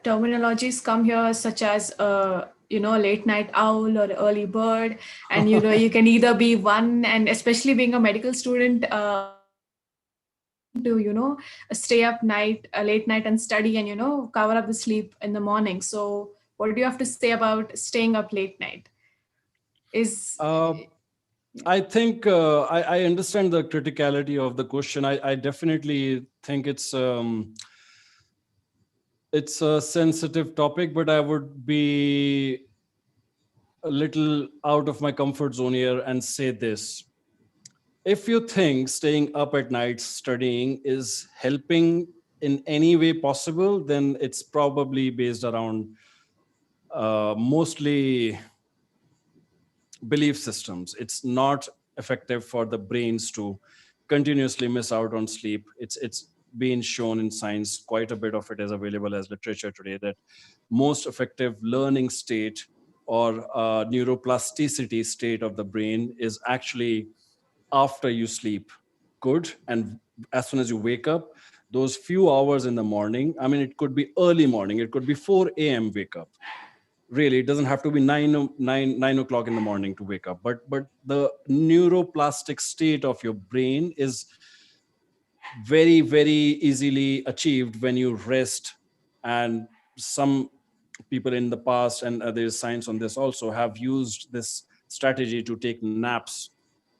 terminologies come here, such as late night owl or early bird, and you can either be one, and especially being a medical student, to stay up night, late night, and study, and cover up the sleep in the morning. So, what do you have to say about staying up late night? Is uh, I think I understand the criticality of the question. I definitely think it's a sensitive topic, but I would be a little out of my comfort zone here and say this. If you think staying up at night studying is helping in any way possible, then it's probably based around mostly belief systems. It's not effective for the brains to continuously miss out on sleep. It's been shown in science, quite a bit of it is available as literature today, that most effective learning state, or neuroplasticity state of the brain, is actually after you sleep good. And as soon as you wake up, those few hours in the morning, I mean, it could be early morning, it could be 4 a.m. wake up. Really, it doesn't have to be 9 o'clock in the morning to wake up, but the neuroplastic state of your brain is very, very easily achieved when you rest. And some people in the past, and there's science on this also, have used this strategy to take naps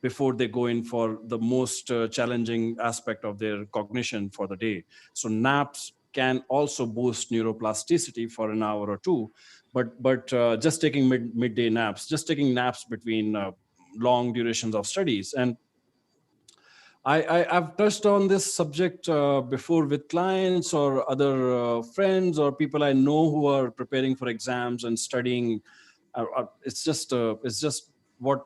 before they go in for the most challenging aspect of their cognition for the day. So naps can also boost neuroplasticity for an hour or two. But just taking midday naps, just taking naps between long durations of studies. And I've touched on this subject before with clients or other friends or people I know who are preparing for exams and studying. It's just what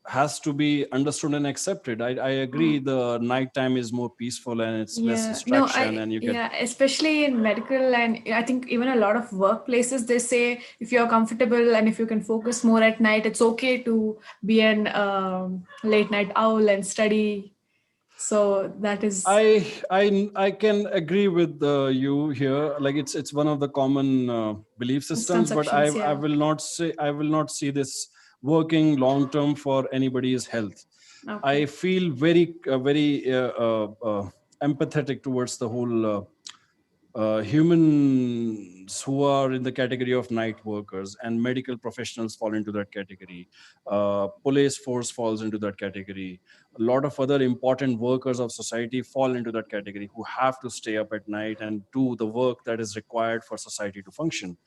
has to be understood and accepted. I agree. The nighttime is more peaceful and it's less Yeah, no, distraction, and you get. yeah, especially in medical, and I think even a lot of workplaces, they say if you're comfortable and if you can focus more at night, it's okay to be an late night owl and study. So that is I can agree with you here. Like, it's one of the common belief systems, but I misconceptions. I Yeah. will not say, I will not see this working long term for anybody's health. I Okay. feel very empathetic towards the whole humans who are in the category of night workers, and medical professionals fall into that category. Police force falls into that category. A lot of other important workers of society fall into that category, who have to stay up at night and do the work that is required for society to function.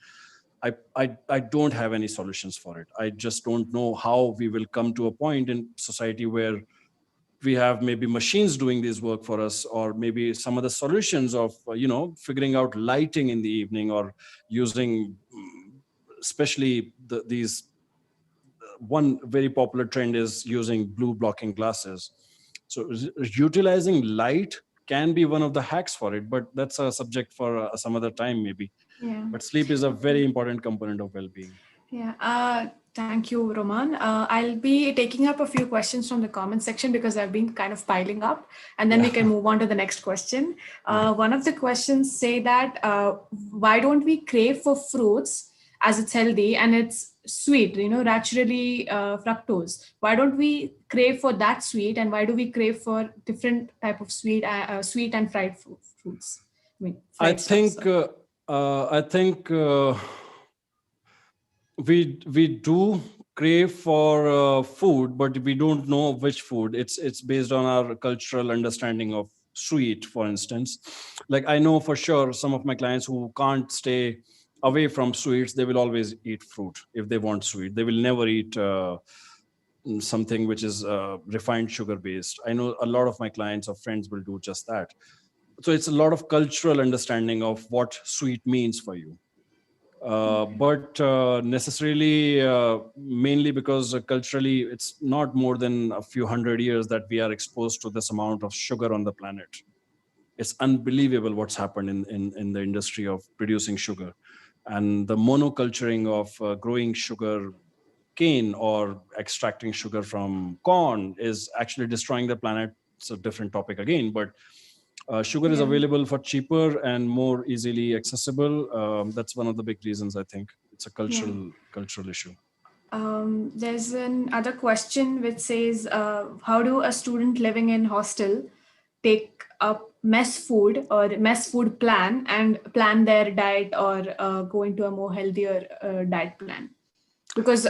I don't have any solutions for it. I just don't know how we will come to a point in society where we have maybe machines doing this work for us, or maybe some of the solutions of figuring out lighting in the evening, or using especially these one very popular trend is using blue blocking glasses. So utilizing light can be one of the hacks for it, but that's a subject for some other time maybe. Yeah. But sleep is a very important component of well-being. Yeah. Thank you, Roman. I'll be taking up a few questions from the comment section because I've been kind of piling up, and then we can move on to the next question. One of the questions say that why don't we crave for fruits as it's healthy and it's sweet, naturally fructose? Why don't we crave for that sweet, and why do we crave for different type of sweet, sweet and fried fruits? I mean, I fried stuff. think we do crave for food, but we don't know which food. It's based on our cultural understanding of sweet, for instance. Like I know for sure some of my clients who can't stay away from sweets, they will always eat fruit if they want sweet. They will never eat something which is refined sugar based. I know a lot of my clients or friends will do just that. So it's a lot of cultural understanding of what sweet means for you. But necessarily, mainly because culturally, it's not more than a few hundred years that we are exposed to this amount of sugar on the planet. It's unbelievable what's happened in the industry of producing sugar, and the monoculturing of growing sugar cane or extracting sugar from corn is actually destroying the planet. It's a different topic again, but sugar is available for cheaper and more easily accessible. That's one of the big reasons. I think it's a cultural issue. There's another question which says, how do a student living in hostel take up mess food or mess food plan and plan their diet or go into a more healthier diet plan? Because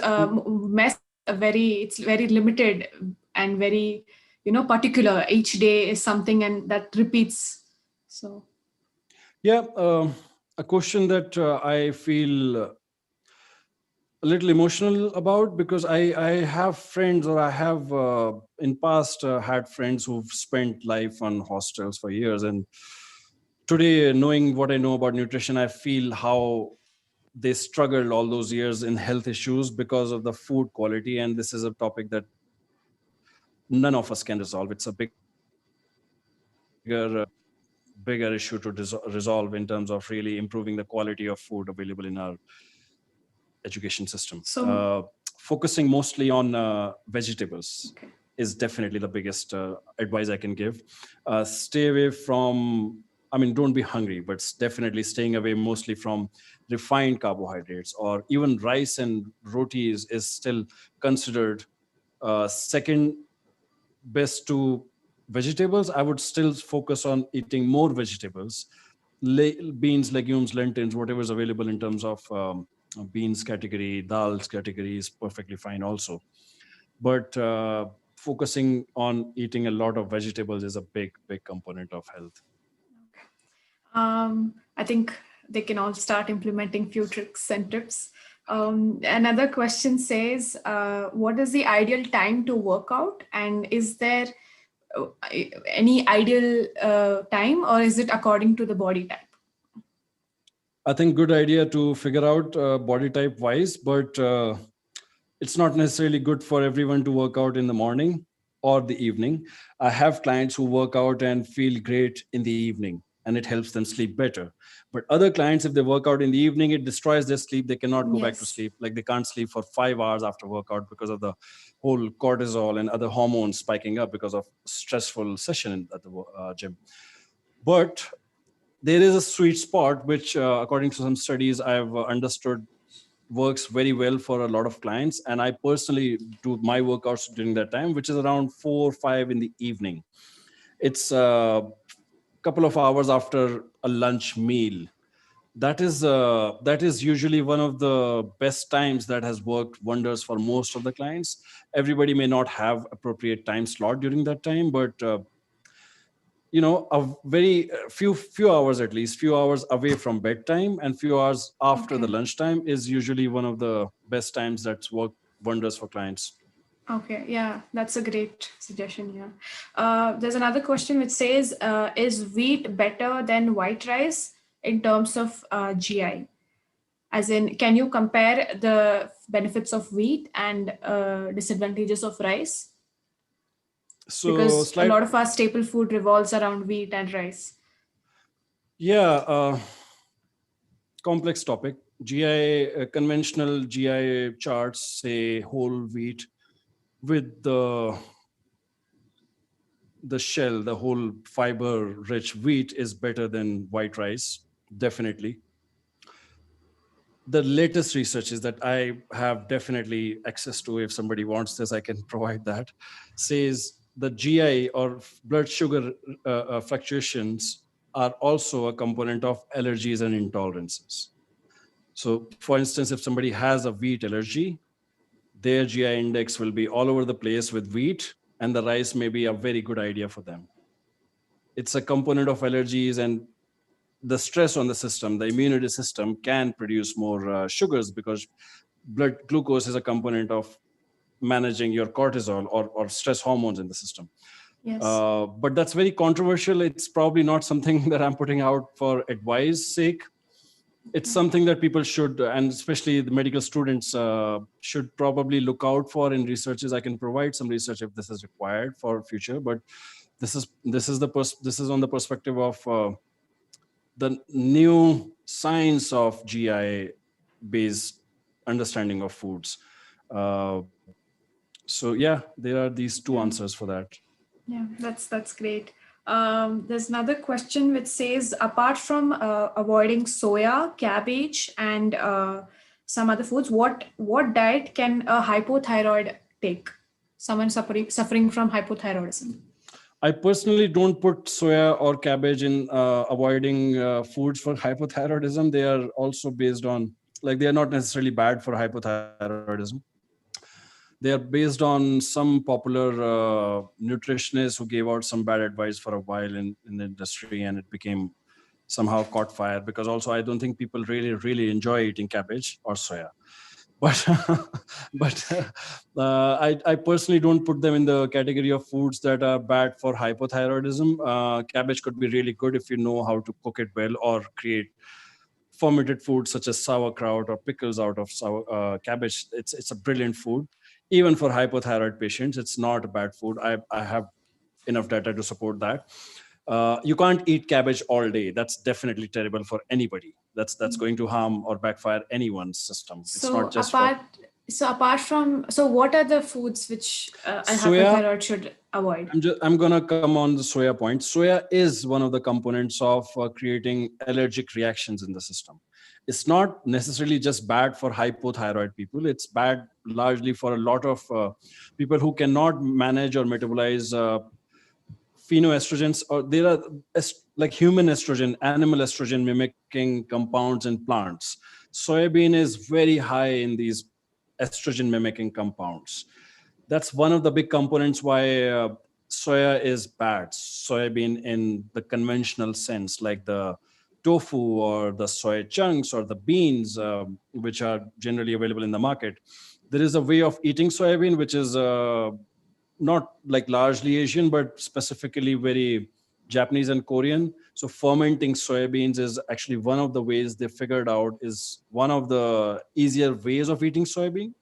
mess it's very limited and very particular. Each day is something and that repeats. So yeah, a question that I feel a little emotional about, because I have friends, or I have in past had friends who've spent life on hostels for years, and today, knowing what I know about nutrition, I feel how they struggled all those years in health issues because of the food quality. And this is a topic that none of us can resolve. It's a bigger issue to resolve in terms of really improving the quality of food available in our education system. Focusing mostly on vegetables is definitely the biggest advice I can give. Stay away from, don't be hungry, but definitely staying away mostly from refined carbohydrates, or even rice and rotis is still considered second best to vegetables. I would still focus on eating more vegetables, beans, legumes, lentils, whatever is available in terms of beans category, dals category is perfectly fine also. But focusing on eating a lot of vegetables is a big component of health. I think they can all start implementing few tricks and tips. Another question says, what is the ideal time to work out? And is there any ideal time, or is it according to the body type? I think good idea to figure out body type wise, but it's not necessarily good for everyone to work out in the morning or the evening. I have clients who work out and feel great in the evening, and it helps them sleep better. But other clients, if they work out in the evening, it destroys their sleep. They cannot go back to sleep. Like they can't sleep for 5 hours after workout because of the whole cortisol and other hormones spiking up because of stressful session at the gym. But there is a sweet spot, which according to some studies I've understood works very well for a lot of clients. And I personally do my workouts during that time, which is around 4 or 5 in the evening. It's a couple of hours after a lunch meal. That is usually one of the best times that has worked wonders for most of the clients. Everybody may not have appropriate time slot during that time, but a very few hours, at least few hours away from bedtime and few hours after the lunchtime is usually one of the best times that's worked wonders for clients. Okay, yeah, that's a great suggestion. Yeah. There's another question which says, is wheat better than white rice in terms of GI? As in, can you compare the benefits of wheat and disadvantages of rice? So Because a slight, lot of our staple food revolves around wheat and rice. yeah, complex topic. Conventional GI charts say whole wheat with the shell, the whole fiber rich wheat is better than white rice, definitely. The latest research is that I have definitely access to. If somebody wants this, I can provide that. Says the GI or blood sugar fluctuations are also a component of allergies and intolerances. So, for instance, if somebody has a wheat allergy, their GI index will be all over the place with wheat, and the rice may be a very good idea for them. It's a component of allergies, and the stress on the system, the immunity system can produce more sugars because blood glucose is a component of managing your cortisol or stress hormones in the system. Yes. But that's very controversial. It's probably not something that I'm putting out for advice sake. It's something that people should, and especially the medical students, should probably look out for in researches. I can provide some research if this is required for future, but this is on the perspective of the new science of GI based understanding of foods. Uh, so yeah, there are these two Yeah. answers for that. Yeah, that's great. There's another question which says, apart from avoiding soya, cabbage, and some other foods, what diet can a hypothyroid take? Someone suffering from hypothyroidism. I personally don't put soya or cabbage in avoiding foods for hypothyroidism. They are also based on, like, they are not necessarily bad for hypothyroidism. They are based on some popular nutritionists who gave out some bad advice for a while in the industry, and it became somehow caught fire, because also I don't think people really enjoy eating cabbage or soya. But I personally don't put them in the category of foods that are bad for hypothyroidism. Cabbage could be really good if you know how to cook it well, or create fermented foods such as sauerkraut or pickles out of cabbage. It's a brilliant food. Even for hypothyroid patients, it's not a bad food. I have enough data to support that. You can't eat cabbage all day. That's definitely terrible for anybody. That's going to harm or backfire anyone's system. It's So not just for what are the foods which a soya. hypothyroid should avoid? I'm gonna come on the soya point. Soya is one of the components of creating allergic reactions in the system. It's not necessarily just bad for hypothyroid people. It's bad largely for a lot of people who cannot manage or metabolize phenoestrogens, or there are like human estrogen, animal estrogen mimicking compounds in plants. Soybean is very high in these estrogen mimicking compounds. That's one of the big components why soya is bad. Soybean in the conventional sense, like the tofu or the soy chunks or the beans, which are generally available in the market. There is a way of eating soybean which is not like largely Asian, but specifically very Japanese and Korean. So fermenting soybeans is actually one of the ways they figured out is one of the easier ways of eating soybean.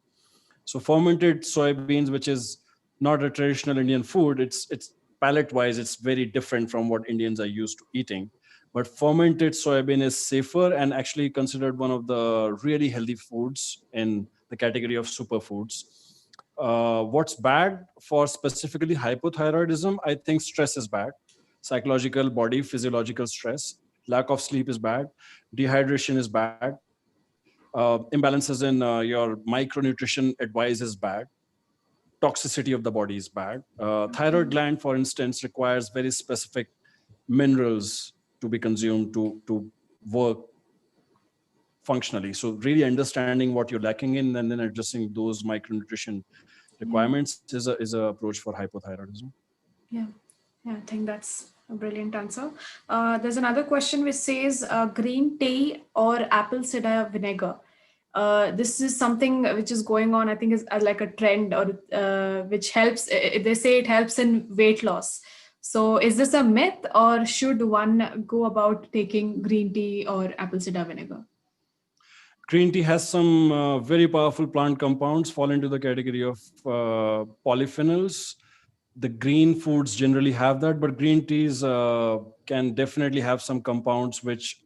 So fermented soybeans, which is not a traditional Indian food, it's palate wise, it's very different from what Indians are used to eating. But fermented soybean is safer and actually considered one of the really healthy foods in the category of superfoods. What's bad for specifically hypothyroidism? I think stress is bad. Psychological, body, physiological stress. Lack of sleep is bad. Dehydration is bad. Imbalances in your micronutrition advice is bad. Toxicity of the body is bad. Thyroid gland, for instance, requires very specific minerals to be consumed to work functionally. So really understanding what you're lacking in and then addressing those micronutrition Yeah. requirements is a approach for hypothyroidism. Yeah, yeah, I think that's a brilliant answer. There's another question which says green tea or apple cider vinegar. This is something which is going on, I think, is like a trend, or which helps. They say it helps in weight loss. So, is this a myth, or should one go about taking green tea or apple cider vinegar? Green tea has some very powerful plant compounds fall into the category of polyphenols. The green foods generally have that, but green teas can definitely have some compounds which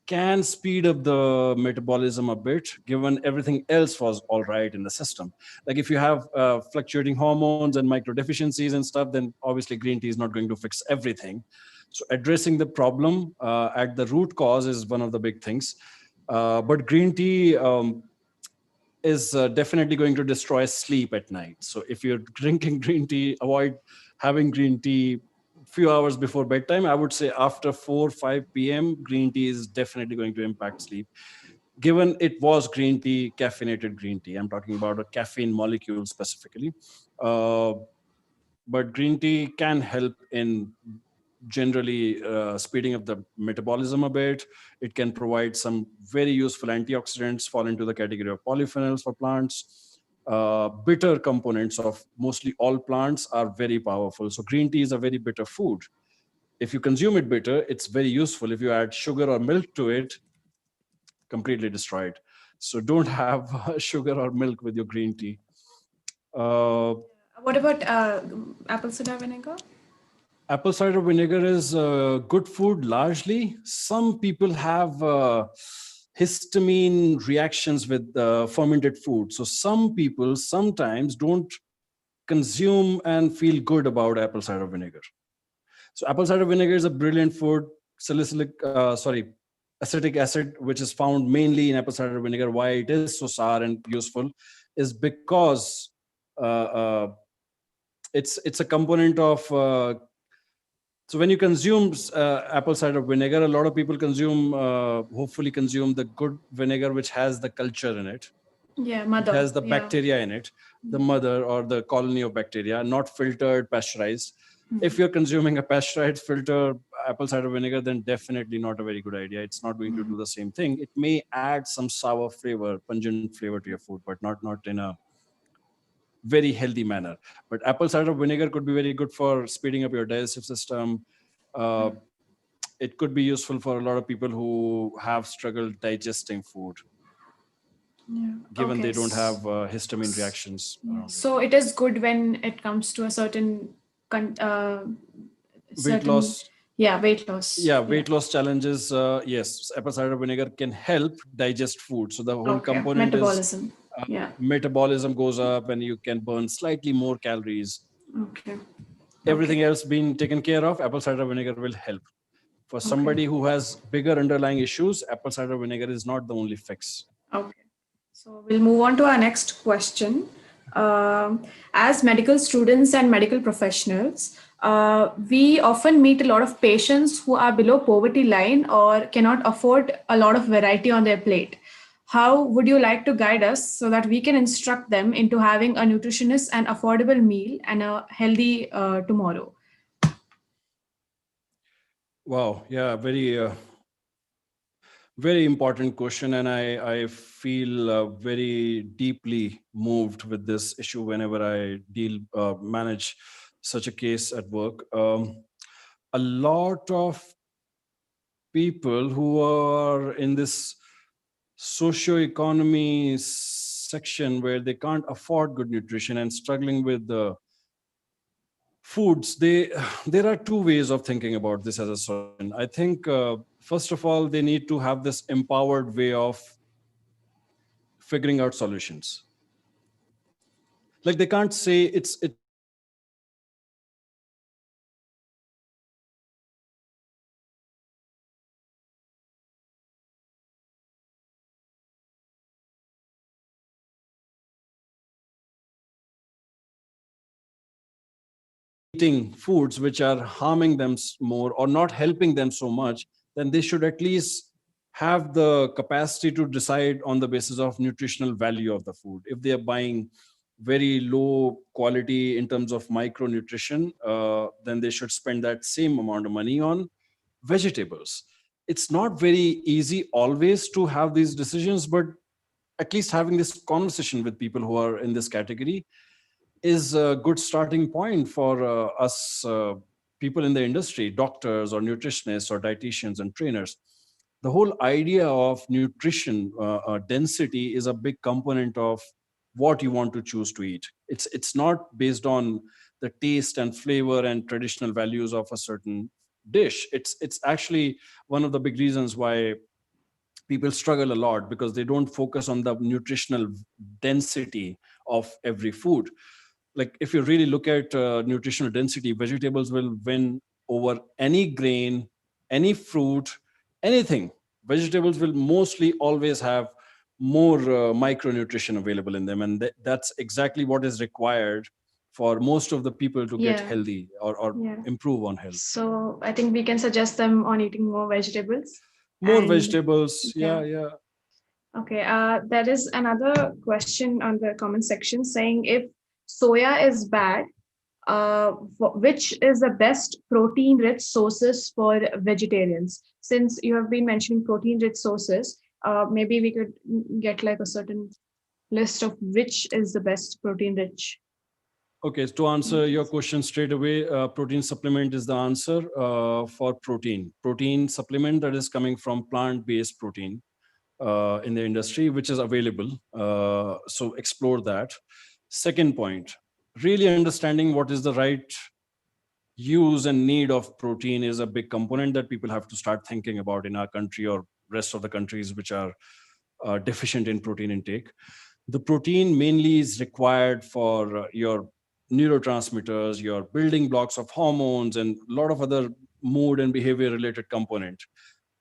can speed up the metabolism a bit, given everything else was all right in the system. Like if you have fluctuating hormones and micro deficiencies and stuff, then obviously green tea is not going to fix everything. So addressing the problem at the root cause is one of the big things. But green tea is definitely going to destroy sleep at night. So if you're drinking green tea, avoid having green tea few hours before bedtime. I would say after 4 5 p.m. green tea is definitely going to impact sleep, given it was green tea, caffeinated green tea. I'm talking about a caffeine molecule specifically. uh, but green tea can help in generally speeding up the metabolism a bit. It can provide some very useful antioxidants, fall into the category of polyphenols for plants. Bitter components of mostly all plants are very powerful. So green tea is a very bitter food. If you consume it bitter, it's very useful. If you add sugar or milk to it, completely destroyed. So don't have sugar or milk with your green tea. Uh, What about apple cider vinegar? Apple cider vinegar is good food largely. Some people have histamine reactions with fermented food. So some people sometimes don't consume and feel good about apple cider vinegar. So apple cider vinegar is a brilliant food. Acetic acid, which is found mainly in apple cider vinegar. Why it is so sour and useful is because it's a component of so when you consume apple cider vinegar, a lot of people hopefully consume the good vinegar, which has the culture in it, Yeah, which mother. has the Yeah. bacteria in it, the mother or the colony of bacteria, not filtered, pasteurized. If you're consuming a pasteurized filter apple cider vinegar, then definitely not a very good idea. It's not going to do the same thing. It may add some sour flavor, pungent flavor to your food, but not in a very healthy manner. But apple cider vinegar could be very good for speeding up your digestive system. Uh, it could be useful for a lot of people who have struggled digesting food, Yeah. given Okay. they don't have histamine reactions Yeah. around it. So it is good when it comes to a Weight certain loss, weight loss. yeah, Yeah. weight loss challenges. Yes, apple cider vinegar can help digest food. So the whole Okay. component is Metabolism. Yeah. metabolism goes up, and you can burn slightly more calories. Okay. Okay. Everything else being taken care of, apple cider vinegar will help. For Okay. somebody who has bigger underlying issues, apple cider vinegar is not the only fix. Okay. So we'll move on to our next question. As medical students and medical professionals, we often meet a lot of patients who are below poverty line or cannot afford a lot of variety on their plate. How would you like to guide us so that we can instruct them into having a nutritious and affordable meal and a healthy tomorrow? Wow, yeah, very important question, and I feel very deeply moved with this issue whenever I manage such a case at work. A lot of people who are in this socio-economy section where they can't afford good nutrition and struggling with the foods, there are two ways of thinking about this as a solution. I think first of all, they need to have this empowered way of figuring out solutions. Like they can't say it's not my problem, it's not my problem, it's the system, it's the economy, it's the society. They need to understand that eating foods which are harming them more or not helping them so much, then they should at least have the capacity to decide on the basis of nutritional value of the food. If they are buying very low quality in terms of micronutrition, then they should spend that same amount of money on vegetables. It's not very easy always to have these decisions, but at least having this conversation with people who are in this category is a good starting point for us people in the industry, doctors or nutritionists or dietitians and trainers. the whole idea of nutrition density is a big component of what you want to choose to eat. It's not based on the taste and flavor and traditional values of a certain dish. It's actually one of the big reasons why people struggle a lot, because they don't focus on the nutritional density of every food. Like if you really look at nutritional density, vegetables will win over any grain, any fruit, anything. Vegetables will mostly always have more micronutrition available in them, and that's exactly what is required for most of the people to get Yeah. healthy or Yeah. improve on health. So I think we can suggest them on eating more vegetables. More And vegetables, yeah. yeah. Okay. There is another question on the comment section saying if soya is bad, which is the best protein-rich sources for vegetarians? Since you have been mentioning protein-rich sources, maybe we could get like a certain list of which is the best protein-rich. Okay, to answer your question straight away, protein supplement is the answer for protein. Protein supplement that is coming from plant-based protein in the industry, which is available. So explore that. Second point, really understanding what is the right use and need of protein is a big component that people have to start thinking about in our country or rest of the countries which are deficient in protein intake. The protein mainly is required for your neurotransmitters, your building blocks of hormones, and a lot of other mood and behavior related component.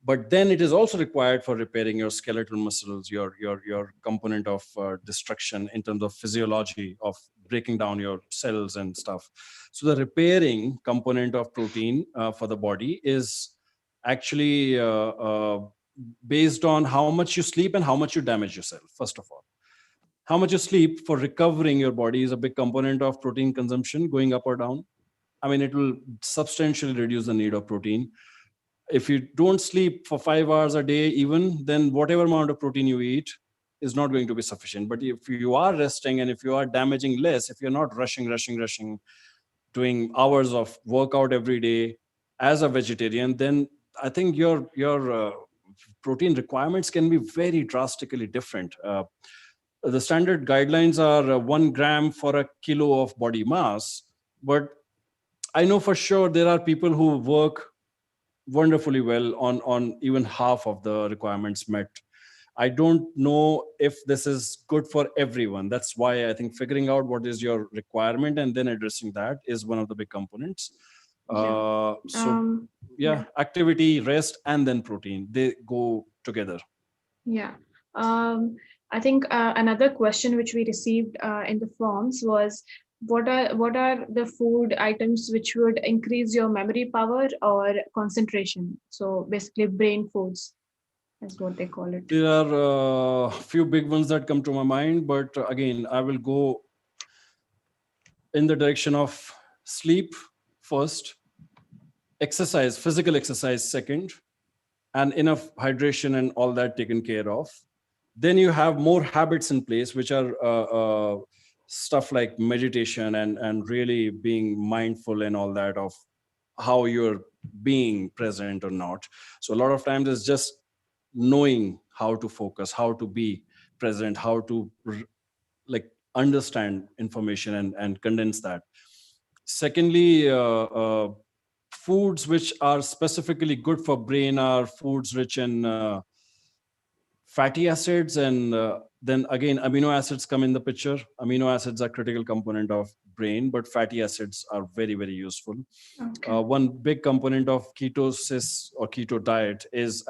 But then it is also required for repairing your skeletal muscles, your component of destruction in terms of physiology of breaking down your cells and stuff. So the repairing component of protein for the body is actually based on how much you sleep and how much you damage yourself. First of all, how much you sleep for recovering your body is a big component of protein consumption, going up or down. I mean, it will substantially reduce the need of protein. If you don't sleep for 5 hours a day, even, then whatever amount of protein you eat is not going to be sufficient. But if you are resting and if you are damaging less, if you're not rushing, doing hours of workout every day as a vegetarian, then I think your protein requirements can be very drastically different. The standard guidelines are 1 gram for a kilo of body mass, but I know for sure there are people who work wonderfully well on even half of the requirements met. I don't know if this is good for everyone. That's why I think figuring out what is your requirement and then addressing that is one of the big components. Activity, rest, and then protein, they go together. Yeah. I think another question which we received in the forms was what are the food items which would increase your memory power or concentration? So basically brain foods is what they call it. There are a few big ones that come to my mind, but again, I will go in the direction of sleep first, exercise, physical exercise second, and enough hydration and all that taken care of. Then you have more habits in place, which are stuff like meditation and really being mindful and all that of how you're being present or not. So a lot of times it's just knowing how to focus, how to be present, how to like understand information and condense that. Secondly, foods which are specifically good for brain are foods rich in fatty acids, and then again amino acids come in the picture. Amino acids are critical component of brain, but fatty acids are very, very useful. Okay. One big component of ketosis or keto diet is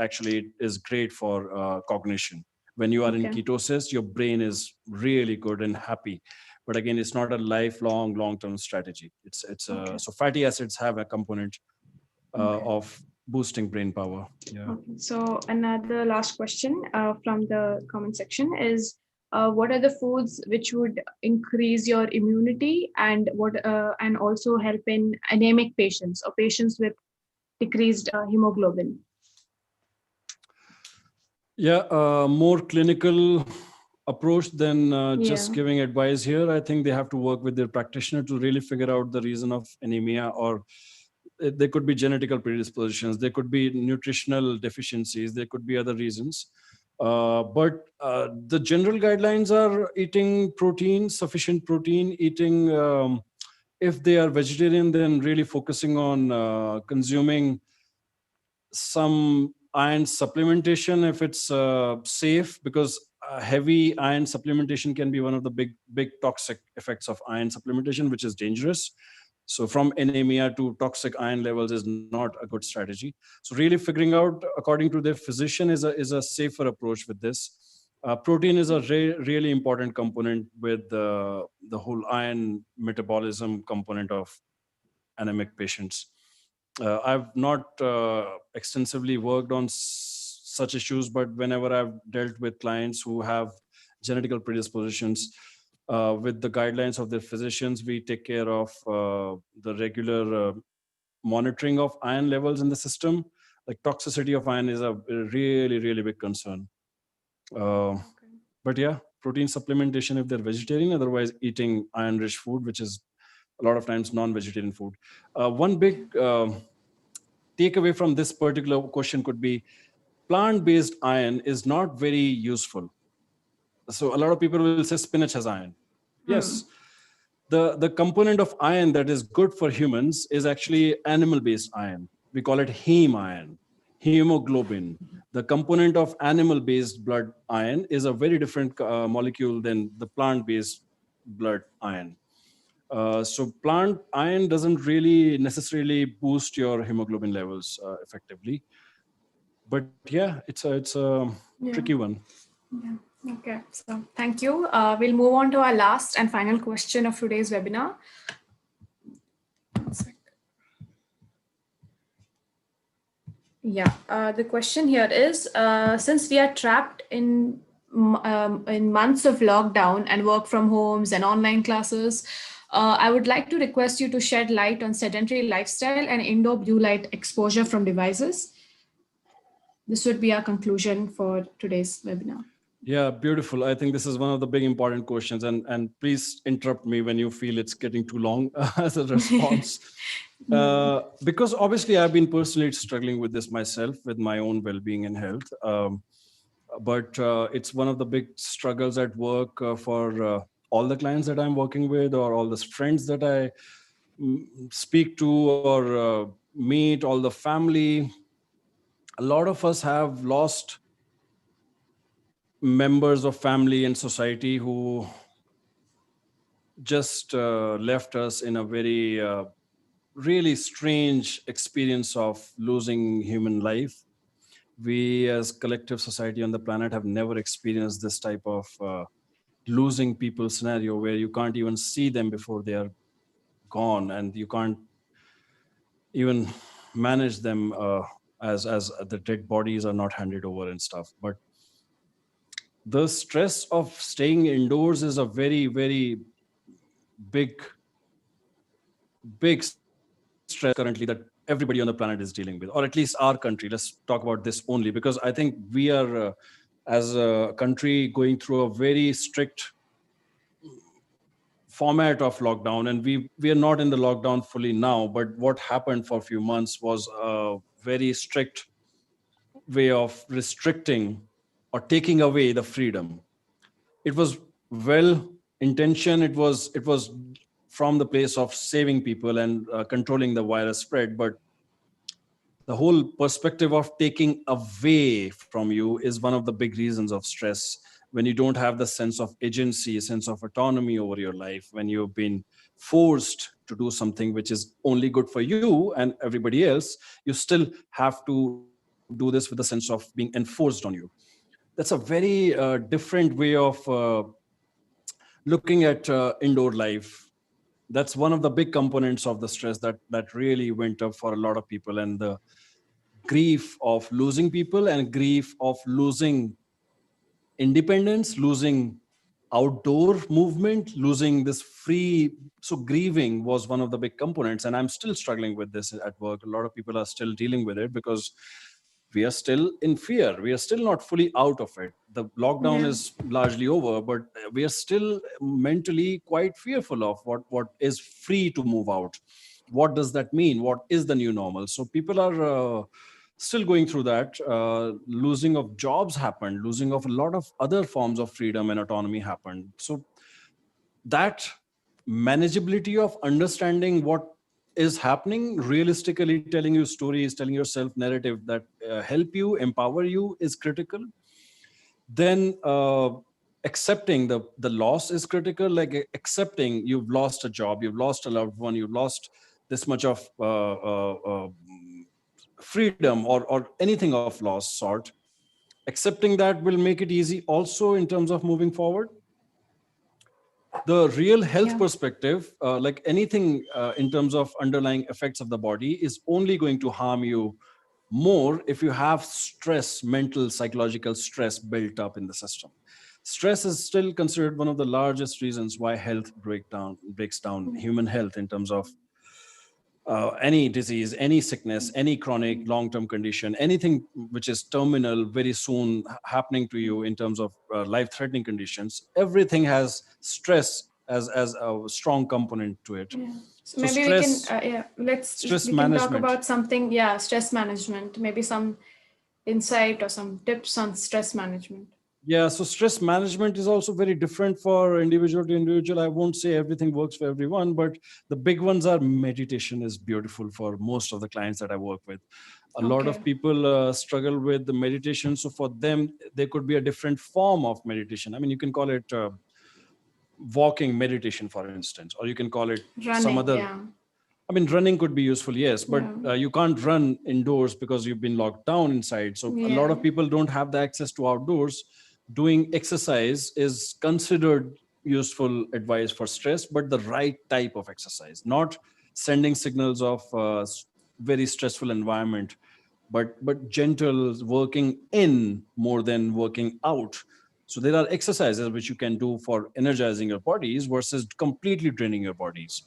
great for cognition. When you are in ketosis, your brain is really good and happy, but again, it's not a lifelong long-term strategy. So fatty acids have a component of boosting brain power. Yeah. Okay. So another last question from the comment section is what are the foods which would increase your immunity and and also help in anemic patients or patients with decreased hemoglobin? Yeah, more clinical approach than just giving advice here. I think they have to work with their practitioner to really figure out the reason of anemia or there could be genetical predispositions, there could be nutritional deficiencies, there could be other reasons. But the general guidelines are eating protein, sufficient protein, eating, if they are vegetarian, then really focusing on consuming some iron supplementation if it's safe, because heavy iron supplementation can be one of the big toxic effects of iron supplementation, which is dangerous. So from anemia to toxic iron levels is not a good strategy. So really figuring out according to their physician is a safer approach with this. Protein is a really important component with the whole iron metabolism component of anemic patients. I've not extensively worked on such issues, but whenever I've dealt with clients who have genetical predispositions, with the guidelines of their physicians, we take care of the regular monitoring of iron levels in the system. Like toxicity of iron is a really big concern. But yeah, protein supplementation if they're vegetarian, otherwise eating iron-rich food, which is a lot of times non-vegetarian food. One big takeaway from this particular question could be plant-based iron is not very useful. So a lot of people will say spinach has iron. Yes. The component of iron that is good for humans is actually animal-based iron. We call it heme iron, hemoglobin. The component of animal-based blood iron is a very different molecule than the plant-based blood iron. So plant iron doesn't really necessarily boost your hemoglobin levels effectively. But yeah, it's a tricky one. Yeah. Okay. So thank you. We'll move on to our last and final question of today's webinar. Yeah. The question here is, since we are trapped in months of lockdown and work from homes and online classes, I would like to request you to shed light on sedentary lifestyle and indoor blue light exposure from devices. This would be our conclusion for today's webinar. Yeah, beautiful. I think this is one of the big important questions, and please interrupt me when you feel it's getting too long as a response. Because obviously I've been personally struggling with this myself, with my own well-being and health. But it's one of the big struggles at work for all the clients that I'm working with, or all the friends that I speak to or meet, all the family. A lot of us have lost members of family and society who just left us in a very really strange experience of losing human life. We as collective society on the planet have never experienced this type of losing people scenario where you can't even see them before they are gone, and you can't even manage them as the dead bodies are not handed over and stuff. But the stress of staying indoors is a very big stress currently that everybody on the planet is dealing with, or at least our country. Let's talk about this only because I think we are as a country going through a very strict format of lockdown, and we are not in the lockdown fully now, but what happened for a few months was a very strict way of restricting or taking away the freedom. It was well intentioned. It was from the place of saving people and controlling the virus spread, but the whole perspective of taking away from you is one of the big reasons of stress. When you don't have the sense of agency, sense of autonomy over your life, when you've been forced to do something which is only good for you and everybody else, you still have to do this with a sense of being enforced on you. That's a very different way of looking at indoor life. That's one of the big components of the stress that really went up for a lot of people, and the grief of losing people and grief of losing independence, losing outdoor movement, losing this free. So grieving was one of the big components, and I'm still struggling with this at work. A lot of people are still dealing with it because we are still in fear. We are still not fully out of it. The lockdown is largely over, but we are still mentally quite fearful of what is free to move out. what does that mean? What is the new normal? So people are still going through that. Losing of jobs happened, losing of a lot of other forms of freedom and autonomy happened. So that manageability of understanding what is happening, realistically telling you stories, telling yourself narrative that help you, empower you, is critical. Then accepting the loss is critical, like accepting you've lost a job, you've lost a loved one, you've lost this much of freedom or anything of loss sort. Accepting that will make it easy also in terms of moving forward. The real health perspective, like anything in terms of underlying effects of the body, is only going to harm you more if you have stress, mental, psychological stress built up in the system. Stress is still considered one of the largest reasons why health breaks down human health in terms of any disease, any sickness, any chronic long-term condition, anything which is terminal, very soon happening to you in terms of life-threatening conditions. Everything has stress as a strong component to it. Yeah. So So maybe stress, we can talk management. about something. Yeah, stress management. Maybe some insight or some tips on stress management. Yeah, so stress management is also very different for individual to individual. I won't say everything works for everyone, but the big ones are meditation is beautiful for most of the clients that I work with. A lot of people struggle with the meditation. So for them, there could be a different form of meditation. I mean, you can call it walking meditation, for instance, or you can call it some Running, other. yeah. I mean, running could be useful, yes, but Yeah. you can't run indoors because you've been locked down inside. So a lot of people don't have the access to outdoors. Doing exercise is considered useful advice for stress, but the right type of exercise, not sending signals of very stressful environment, but gentle working in more than working out. So there are exercises which you can do for energizing your bodies versus completely draining your bodies.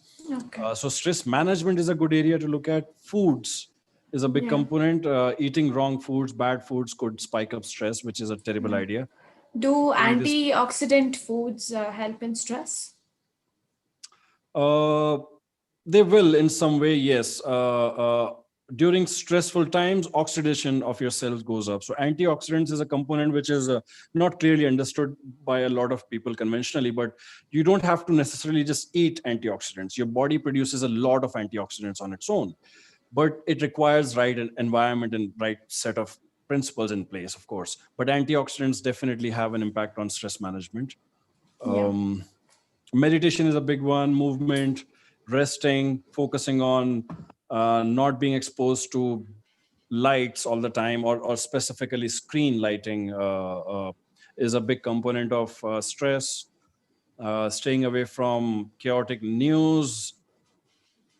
So stress management is a good area to look at. Foods is a big component. Eating wrong foods, bad foods could spike up stress, which is a terrible idea. Do antioxidant foods help in stress? They will in some way, yes. During stressful times, oxidation of your cells goes up. So antioxidants is a component which is not clearly understood by a lot of people conventionally, but you don't have to necessarily just eat antioxidants. Your body produces a lot of antioxidants on its own, but it requires right environment and right set of principles in place, of course. But antioxidants definitely have an impact on stress management. Meditation is a big one. Movement, resting, focusing on not being exposed to lights all the time, or specifically screen lighting is a big component of stress. Staying away from chaotic news.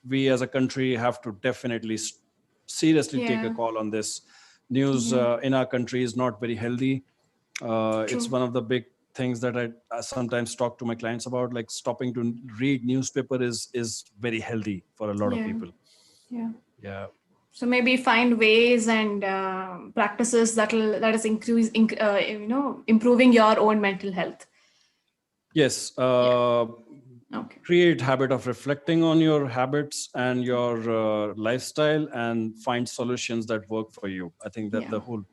We as a country have to definitely seriously take a call on this. News in our country is not very healthy. It's one of the big things that I sometimes talk to my clients about, like stopping to read newspaper is very healthy for a lot of people. Yeah. So maybe find ways and practices that is improving your own mental health. Yes. Create habit of reflecting on your habits and your lifestyle and find solutions that work for you. I think that the whole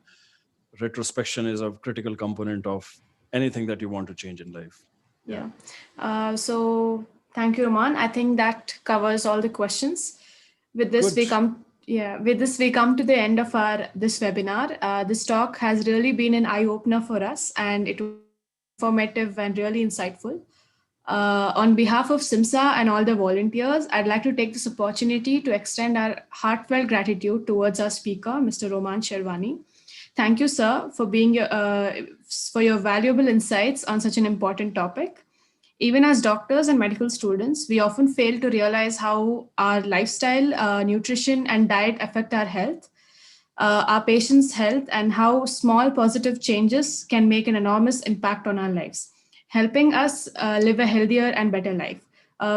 retrospection is a critical component of anything that you want to change in life. So thank you, Roman. I think that covers all the questions. With this, we come to the end of this webinar. This talk has really been an eye-opener for us, and it was informative and really insightful. On behalf of SIMSA and all the volunteers, I'd like to take this opportunity to extend our heartfelt gratitude towards our speaker, Mr. Roman Sherwani. Thank you, sir, for for your valuable insights on such an important topic. Even as doctors and medical students, we often fail to realize how our lifestyle, nutrition, and diet affect our health, our patients' health, and how small positive changes can make an enormous impact on our lives, helping us live a healthier and better life.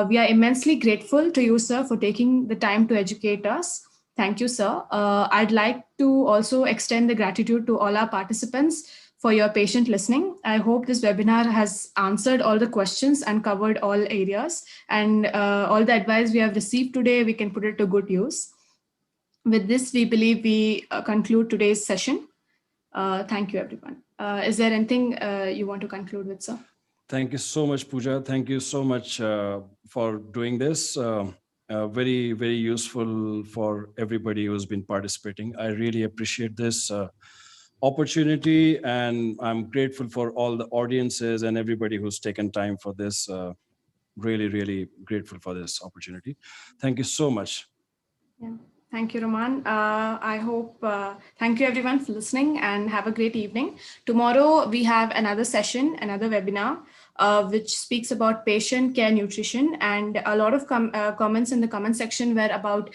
We are immensely grateful to you, sir, for taking the time to educate us. Thank you, sir. I'd like to also extend the gratitude to all our participants for your patient listening. I hope this webinar has answered all the questions and covered all areas, and all the advice we have received today, we can put it to good use. With this, we believe we conclude today's session. Thank you, everyone. Is there anything you want to conclude with, sir? Thank you so much, Pooja. Thank you so much for doing this. Very, very useful for everybody who's been participating. I really appreciate this opportunity, and I'm grateful for all the audiences and everybody who's taken time for this. Really, really grateful for this opportunity. Thank you so much. Yeah. Thank you, Roman. I hope, thank you everyone for listening, and have a great evening. Tomorrow we have another session, another webinar, which speaks about patient care nutrition, and a lot of comments in the comment section were about,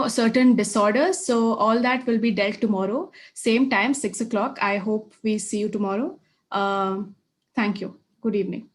certain disorders. So all that will be dealt tomorrow, same time, 6 o'clock. I hope we see you tomorrow. Thank you. Good evening.